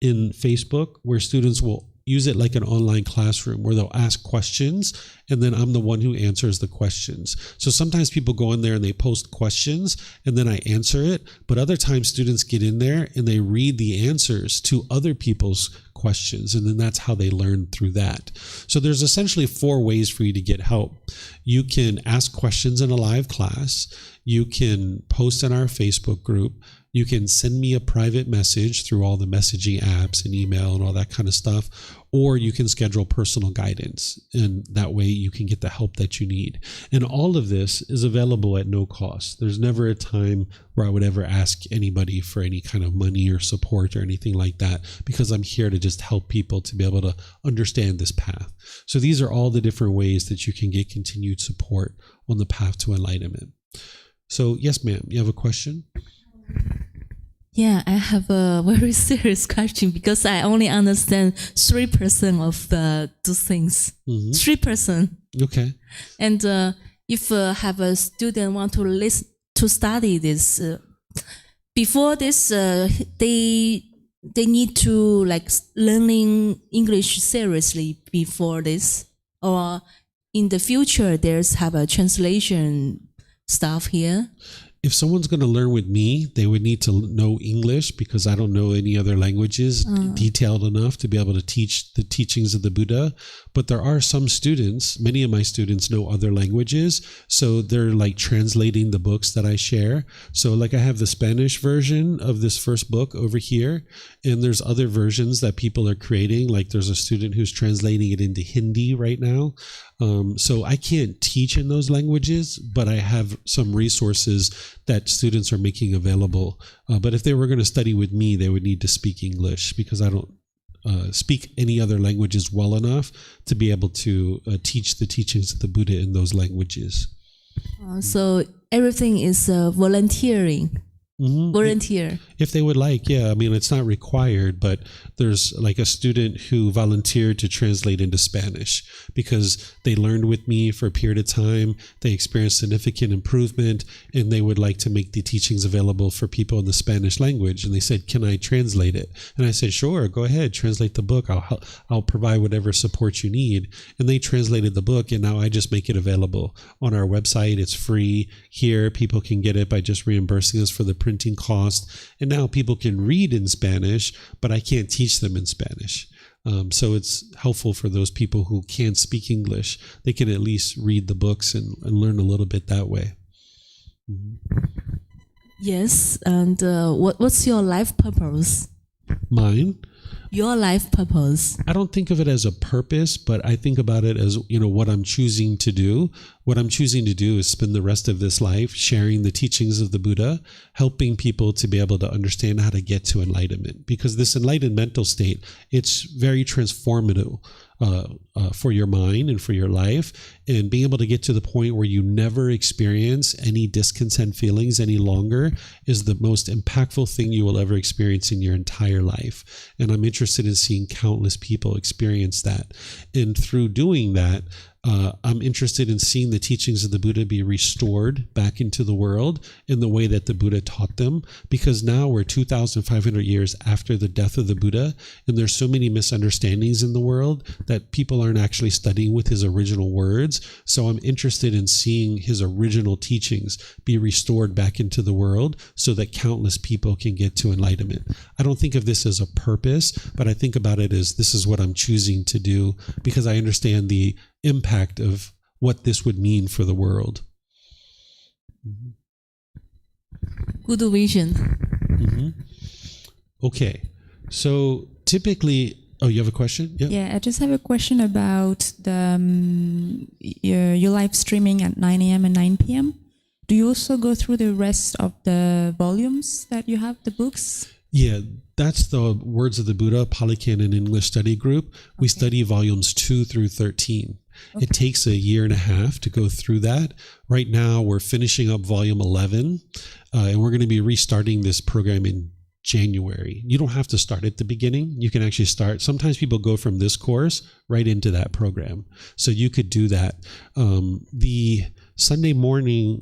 in Facebook where students will use it like an online classroom where they'll ask questions, and then I'm the one who answers the questions. So sometimes people go in there and they post questions, and then I answer it. But other times students get in there and they read the answers to other people's questions, and then that's how they learn through that. So there's essentially 4 ways for you to get help. You can ask questions in a live class. You can post in our Facebook group. You can send me a private message through all the messaging apps and email and all that kind of stuff, or you can schedule personal guidance, and that way you can get the help that you need. And all of this is available at no cost. There's never a time where I would ever ask anybody for any kind of money or support or anything like that, because I'm here to just help people to be able to understand this path. So these are all the different ways that you can get continued support on the path to enlightenment. So yes, ma'am, you have a question? Yeah, I have a very serious question because I only understand 3% of the two things. 3%. Okay. And if have a student want to listen to study this, before this, they need to like learning English seriously before this, or in the future there's have a translation stuff here. If someone's going to learn with me, they would need to know English, because I don't know any other languages detailed enough to be able to teach the teachings of the Buddha. But there are some students, many of my students know other languages, so they're like translating the books that I share. So like I have the Spanish version of this first book over here, and there's other versions that people are creating. Like there's a student who's translating it into Hindi right now. So I can't teach in those languages, but I have some resources that students are making available. But if they were going to study with me, they would need to speak English, because I don't speak any other languages well enough to be able to teach the teachings of the Buddha in those languages. So everything is volunteering. Volunteer. If they would like, yeah. I mean, it's not required, but there's like a student who volunteered to translate into Spanish because they learned with me for a period of time. They experienced significant improvement, and they would like to make the teachings available for people in the Spanish language. And they said, "Can I translate it?" And I said, "Sure, go ahead, translate the book. I'll provide whatever support you need." And they translated the book, and now I just make it available on our website. It's free here. People can get it by just reimbursing us for the printing cost. And now people can read in Spanish, but I can't teach them in Spanish. So it's helpful for those people who can't speak English. They can at least read the books and learn a little bit that way. Yes, and what's your life purpose? Mine? Your life purpose. I don't think of it as a purpose, but I think about it as, what I'm choosing to do. What I'm choosing to do is spend the rest of this life sharing the teachings of the Buddha, helping people to be able to understand how to get to enlightenment. Because this enlightened mental state, it's very transformative for your mind and for your life, and being able to get to the point where you never experience any discontent feelings any longer is the most impactful thing you will ever experience in your entire life. And I'm interested in seeing countless people experience that. And through doing that, I'm interested in seeing the teachings of the Buddha be restored back into the world in the way that the Buddha taught them, because now we're 2,500 years after the death of the Buddha, and there's so many misunderstandings in the world that people aren't actually studying with his original words. So I'm interested in seeing his original teachings be restored back into the world so that countless people can get to enlightenment. I don't think of this as a purpose, but I think about it as this is what I'm choosing to do, because I understand the impact of what this would mean for the world. Good vision. Okay, so typically, you have a question? Yeah, I just have a question about the your live streaming at 9 a.m. and 9 p.m. do you also go through the rest of the volumes that you have, the books? Yeah, that's the Words of the Buddha, Pali Canon English Study Group. We study volumes 2 through 13. Okay. It takes a year and a half to go through that. Right now, we're finishing up volume 11, and we're going to be restarting this program in January. You don't have to start at the beginning. You can actually start. Sometimes people go from this course right into that program. So you could do that. The Saturday morning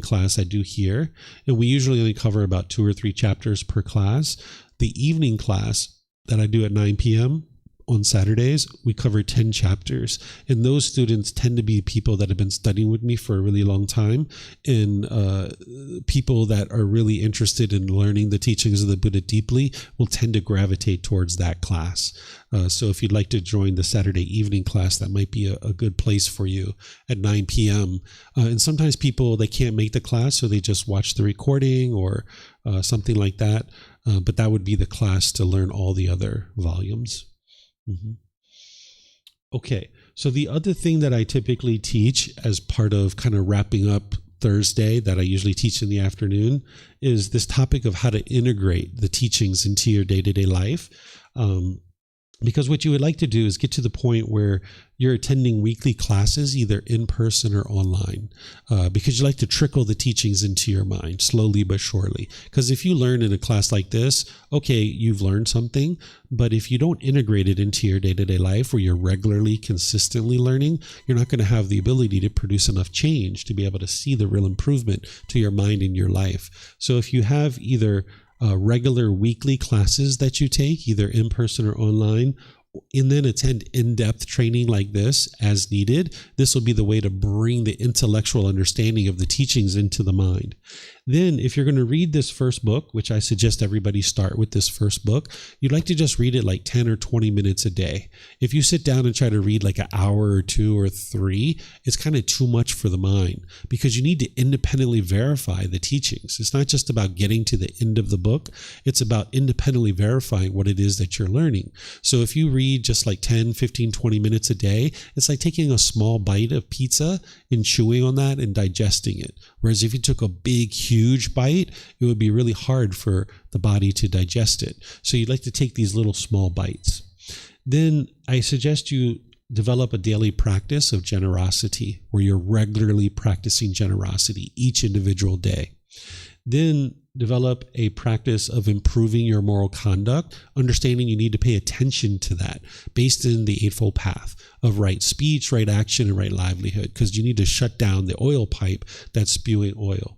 class I do here, and we usually only cover about 2 or 3 chapters per class. The evening class that I do at 9 p.m. on Saturdays, we cover 10 chapters. And those students tend to be people that have been studying with me for a really long time, and people that are really interested in learning the teachings of the Buddha deeply will tend to gravitate towards that class. So if you'd like to join the Saturday evening class, that might be a good place for you at 9 p.m. And sometimes people, they can't make the class, so they just watch the recording or something like that. But that would be the class to learn all the other volumes. Mm-hmm. Okay, so the other thing that I typically teach as part of kind of wrapping up Thursday that I usually teach in the afternoon is this topic of how to integrate the teachings into your day-to-day life. Because what you would like to do is get to the point where you're attending weekly classes, either in person or online, because you like to trickle the teachings into your mind slowly but surely. Because if you learn in a class like this, okay, you've learned something, but if you don't integrate it into your day-to-day life where you're regularly, consistently learning, you're not going to have the ability to produce enough change to be able to see the real improvement to your mind and your life. So if you have either regular weekly classes that you take, either in person or online, and then attend in-depth training like this as needed, this will be the way to bring the intellectual understanding of the teachings into the mind. Then if you're going to read this first book, which I suggest everybody start with this first book, you'd like to just read it like 10 or 20 minutes a day. If you sit down and try to read like an hour or 2 or 3, it's kind of too much for the mind, because you need to independently verify the teachings. It's not just about getting to the end of the book. It's about independently verifying what it is that you're learning. So if you read just like 10, 15, 20 minutes a day, it's like taking a small bite of pizza and chewing on that and digesting it. Whereas if you took a big, huge bite, it would be really hard for the body to digest it. So you'd like to take these little small bites. Then I suggest you develop a daily practice of generosity, where you're regularly practicing generosity each individual day. Then develop a practice of improving your moral conduct, understanding you need to pay attention to that based in the Eightfold Path of right speech, right action, and right livelihood, because you need to shut down the oil pipe that's spewing oil.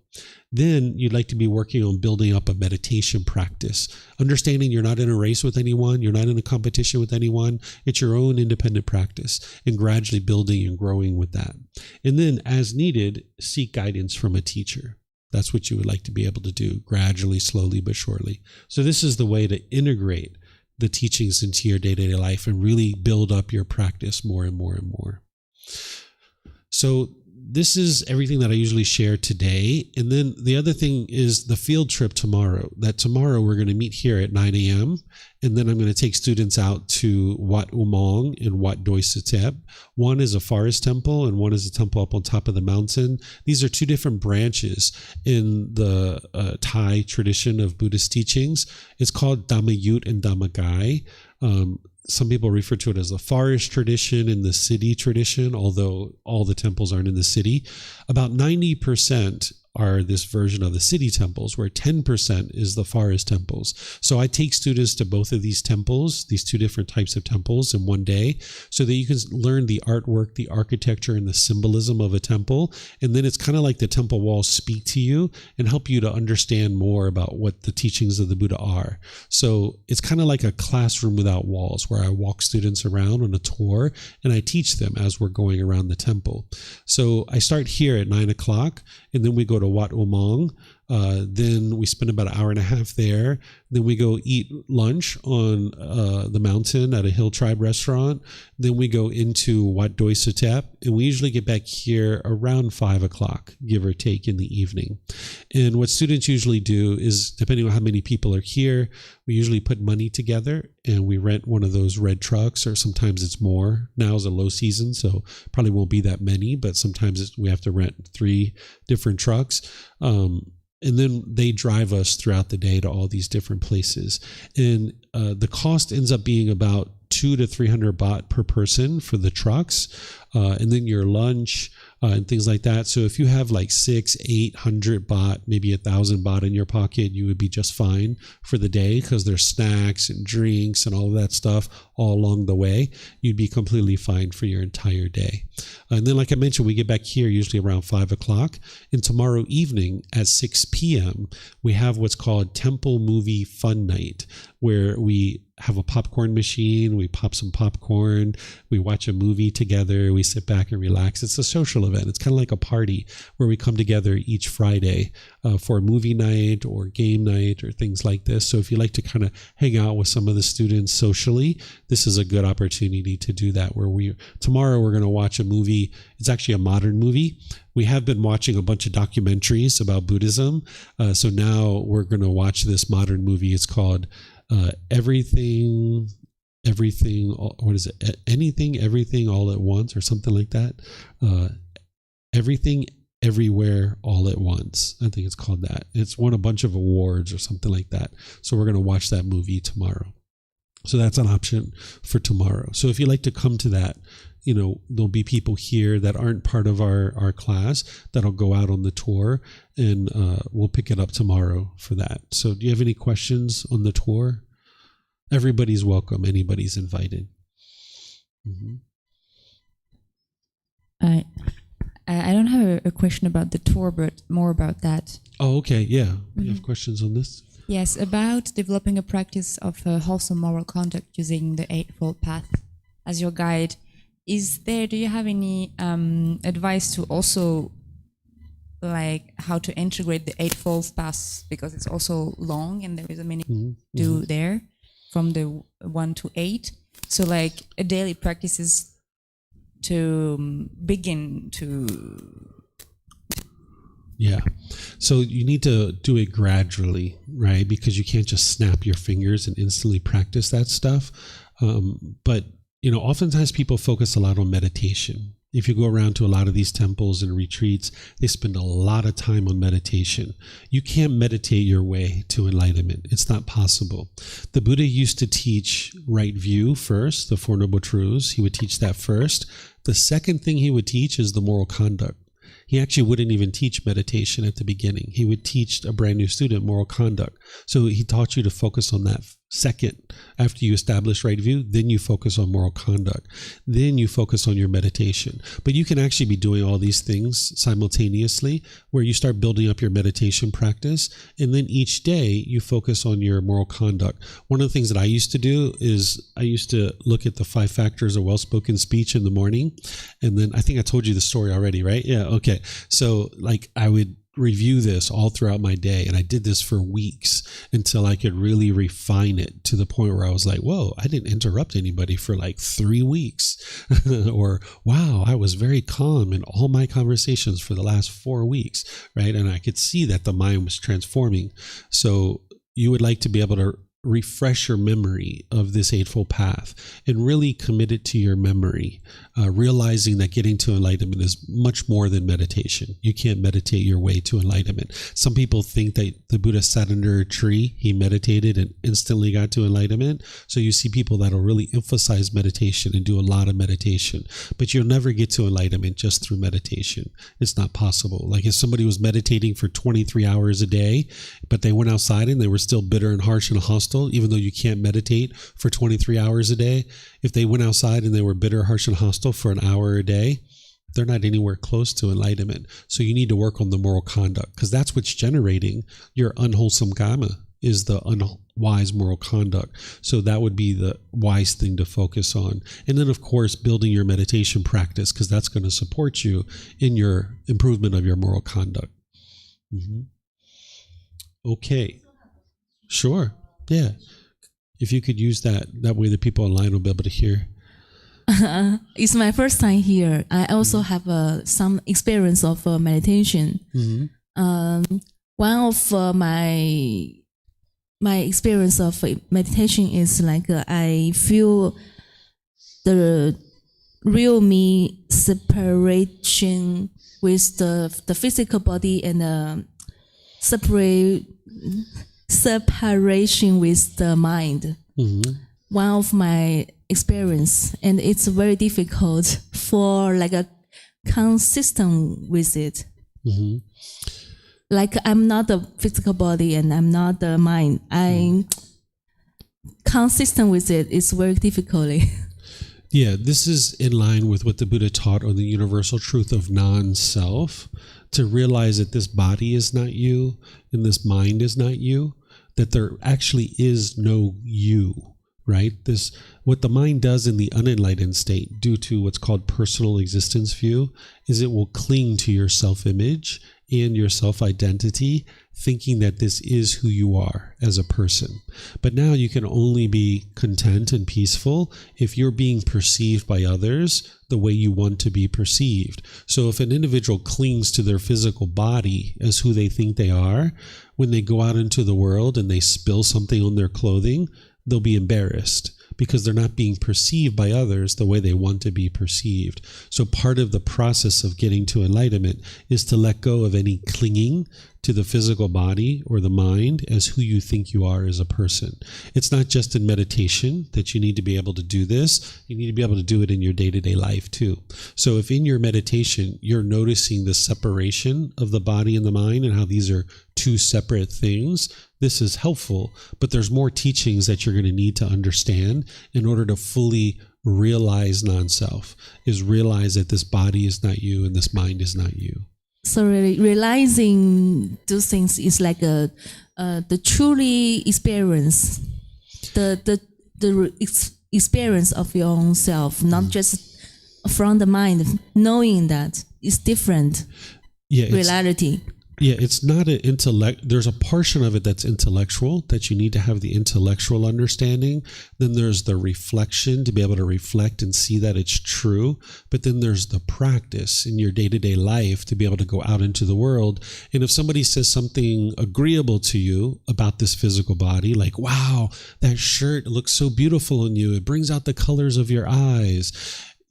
Then you'd like to be working on building up a meditation practice, understanding you're not in a race with anyone, you're not in a competition with anyone, it's your own independent practice, and gradually building and growing with that. And then as needed, seek guidance from a teacher. That's what you would like to be able to do gradually, slowly, but surely. So this is the way to integrate the teachings into your day-to-day life and really build up your practice more and more and more. So this is everything that I usually share today. And then the other thing is the field trip tomorrow. That tomorrow we're going to meet here at 9 a.m. And then I'm going to take students out to Wat Umong and Wat Doi Suthep. One is a forest temple and one is a temple up on top of the mountain. These are 2 different branches in the Thai tradition of Buddhist teachings. It's called Dhammayut and Dhammagai. Some people refer to it as the forest tradition and the city tradition, although all the temples aren't in the city. About 90% are this version of the city temples, where 10% is the forest temples. So I take students to both of these temples, these 2 different types of temples in one day, so that you can learn the artwork, the architecture, and the symbolism of a temple. And then it's kind of like the temple walls speak to you and help you to understand more about what the teachings of the Buddha are. So it's kind of like a classroom without walls, where I walk students around on a tour and I teach them as we're going around the temple. So I start here at 9 o'clock, and then we go to Wat Umong Then we spend about an hour and a half there. Then we go eat lunch on the mountain at a hill tribe restaurant. Then we go into Wat Doi Suthep, and we usually get back here around 5 o'clock, give or take, in the evening. And what students usually do is, depending on how many people are here, we usually put money together and we rent one of those red trucks, or sometimes it's more. Now is a low season, so probably won't be that many, but sometimes we have to rent 3 different trucks. And then they drive us throughout the day to all these different places. And the cost ends up being about 200 to 300 baht per person for the trucks. And then your lunch and things like that. So if you have like 600-800 baht, maybe 1,000 baht in your pocket, you would be just fine for the day, because there's snacks and drinks and all of that stuff all along the way. You'd be completely fine for your entire day. And then, like I mentioned, we get back here usually around 5 o'clock. And tomorrow evening at 6 p.m., we have what's called Temple Movie Fun Night, where we have a popcorn machine, we pop some popcorn, we watch a movie together, we sit back and relax. It's a social event. It's kind of like a party where we come together each Friday for a movie night or game night or things like this. So if you like to kind of hang out with some of the students socially, this is a good opportunity to do that. Tomorrow we're going to watch a movie. It's actually a modern movie. We have been watching a bunch of documentaries about Buddhism. So now we're going to watch this modern movie. It's called Everything, what is it? Anything, Everything, All at Once, or something like that. Everything, Everywhere, All at Once. I think it's called that. It's won a bunch of awards or something like that. So we're going to watch that movie tomorrow. So that's an option for tomorrow. So if you like to come to that, there'll be people here that aren't part of our class that'll go out on the tour, and we'll pick it up tomorrow for that. So do you have any questions on the tour? Everybody's welcome. Anybody's invited. Mm-hmm. I don't have a question about the tour, but more about that. Oh, okay. Yeah. Mm-hmm. You have questions on this? Yes, about developing a practice of wholesome moral conduct using the Eightfold Path as your guide. Do you have any advice to also, like, how to integrate the Eightfold Path, because it's also long and there is a many do there from the 1 to 8. So like a daily practices to begin to. Yeah. So you need to do it gradually, right? Because you can't just snap your fingers and instantly practice that stuff. But oftentimes people focus a lot on meditation. If you go around to a lot of these temples and retreats, they spend a lot of time on meditation. You can't meditate your way to enlightenment. It's not possible. The Buddha used to teach right view first, the Four Noble Truths. He would teach that first. The second thing he would teach is the moral conduct. He actually wouldn't even teach meditation at the beginning. He would teach a brand new student moral conduct. So he taught you to focus on that second. After you establish right view, then you focus on moral conduct. Then you focus on your meditation. But you can actually be doing all these things simultaneously, where you start building up your meditation practice, and then each day you focus on your moral conduct. One of the things that I used to do is I used to look at the 5 factors of well-spoken speech in the morning. And then I think I told you the story already, right? Yeah, okay. So like I would review this all throughout my day, and I did this for weeks until I could really refine it to the point where I was like, whoa, I didn't interrupt anybody for like 3 weeks. Or wow, I was very calm in all my conversations for the last 4 weeks, right? And I could see that the mind was transforming. So you would like to be able to refresh your memory of this Eightfold Path and really commit it to your memory, realizing that getting to enlightenment is much more than meditation. You can't meditate your way to enlightenment. Some people think that the Buddha sat under a tree, he meditated and instantly got to enlightenment. So you see people that'll really emphasize meditation and do a lot of meditation, but you'll never get to enlightenment just through meditation. It's not possible. Like if somebody was meditating for 23 hours a day, but they went outside and they were still bitter and harsh and hostile, even though you can't meditate for 23 hours a day, if they went outside and they were bitter, harsh, and hostile for an hour a day, they're not anywhere close to enlightenment. So you need to work on the moral conduct, because that's what's generating your unwholesome Kamma, is the unwise moral conduct. So that would be the wise thing to focus on. And then, of course, building your meditation practice, because that's going to support you in your improvement of your moral conduct. Mm-hmm. Okay. Sure. Yeah. If you could use that way the people online will be able to hear. It's my first time here. I also have some experience of meditation. One of my experience of meditation is like I feel the real me separation with the physical body and separation with the mind. One of my experience, and it's very difficult for like a consistent with it. Like I'm not the physical body and I'm not the mind. I'm consistent with it. It's very difficult. Yeah, this is in line with what the Buddha taught on the universal truth of non-self, to realize that this body is not you and this mind is not you, that there actually is no you, right? What the mind does in the unenlightened state, due to what's called personal existence view, is it will cling to your self-image and your self-identity, thinking that this is who you are as a person. But now you can only be content and peaceful if you're being perceived by others the way you want to be perceived. So if an individual clings to their physical body as who they think they are, when they go out into the world and they spill something on their clothing, they'll be embarrassed because they're not being perceived by others the way they want to be perceived. So part of the process of getting to enlightenment is to let go of any clinging to the physical body or the mind as who you think you are as a person. It's not just in meditation that you need to be able to do this. You need to be able to do it in your day-to-day life too. So if in your meditation you're noticing the separation of the body and the mind and how these are two separate things, this is helpful, but there's more teachings that you're going to need to understand in order to fully realize non-self, is realize that this body is not you and this mind is not you. So realizing those things is like the truly experience, the experience of your own self, not just from the mind, knowing that it's different reality. Yeah, it's not an intellect. There's a portion of it that's intellectual, that you need to have the intellectual understanding. Then there's the reflection, to be able to reflect and see that it's true. But then there's the practice in your day-to-day life to be able to go out into the world. And if somebody says something agreeable to you about this physical body, like, wow, that shirt looks so beautiful on you, it brings out the colors of your eyes,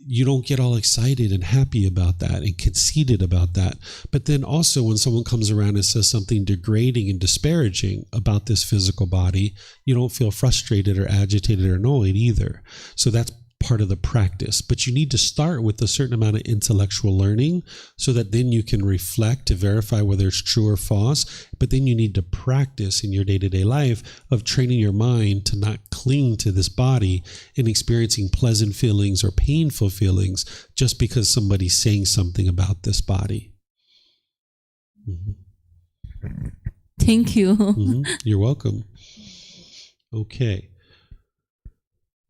you don't get all excited and happy about that and conceited about that. But then also when someone comes around and says something degrading and disparaging about this physical body, you don't feel frustrated or agitated or annoyed either. So that's part of the practice. But you need to start with a certain amount of intellectual learning so that then you can reflect to verify whether it's true or false. But then you need to practice in your day-to-day life of training your mind to not cling to this body and experiencing pleasant feelings or painful feelings just because somebody's saying something about this body. Thank you. You're welcome. Okay.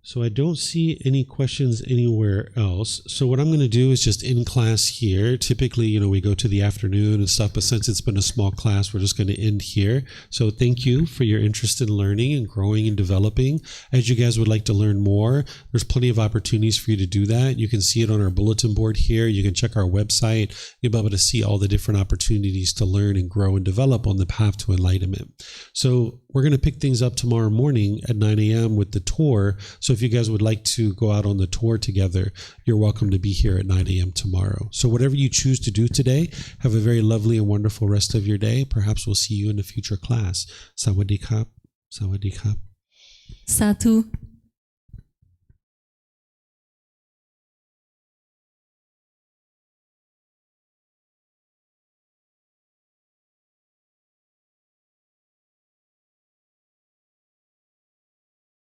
So I don't see any questions anywhere else. So what I'm going to do is just in class here. Typically, we go to the afternoon and stuff, but since it's been a small class, we're just going to end here. So thank you for your interest in learning and growing and developing. As you guys would like to learn more, there's plenty of opportunities for you to do that. You can see it on our bulletin board here. You can check our website. You'll be able to see all the different opportunities to learn and grow and develop on the path to enlightenment. So we're going to pick things up tomorrow morning at 9 a.m. with the tour. So if you guys would like to go out on the tour together, you're welcome to be here at 9 a.m. tomorrow. So whatever you choose to do today, have a very lovely and wonderful rest of your day. Perhaps we'll see you in a future class. Sawadee Kap. Sawadee Kap. Satu.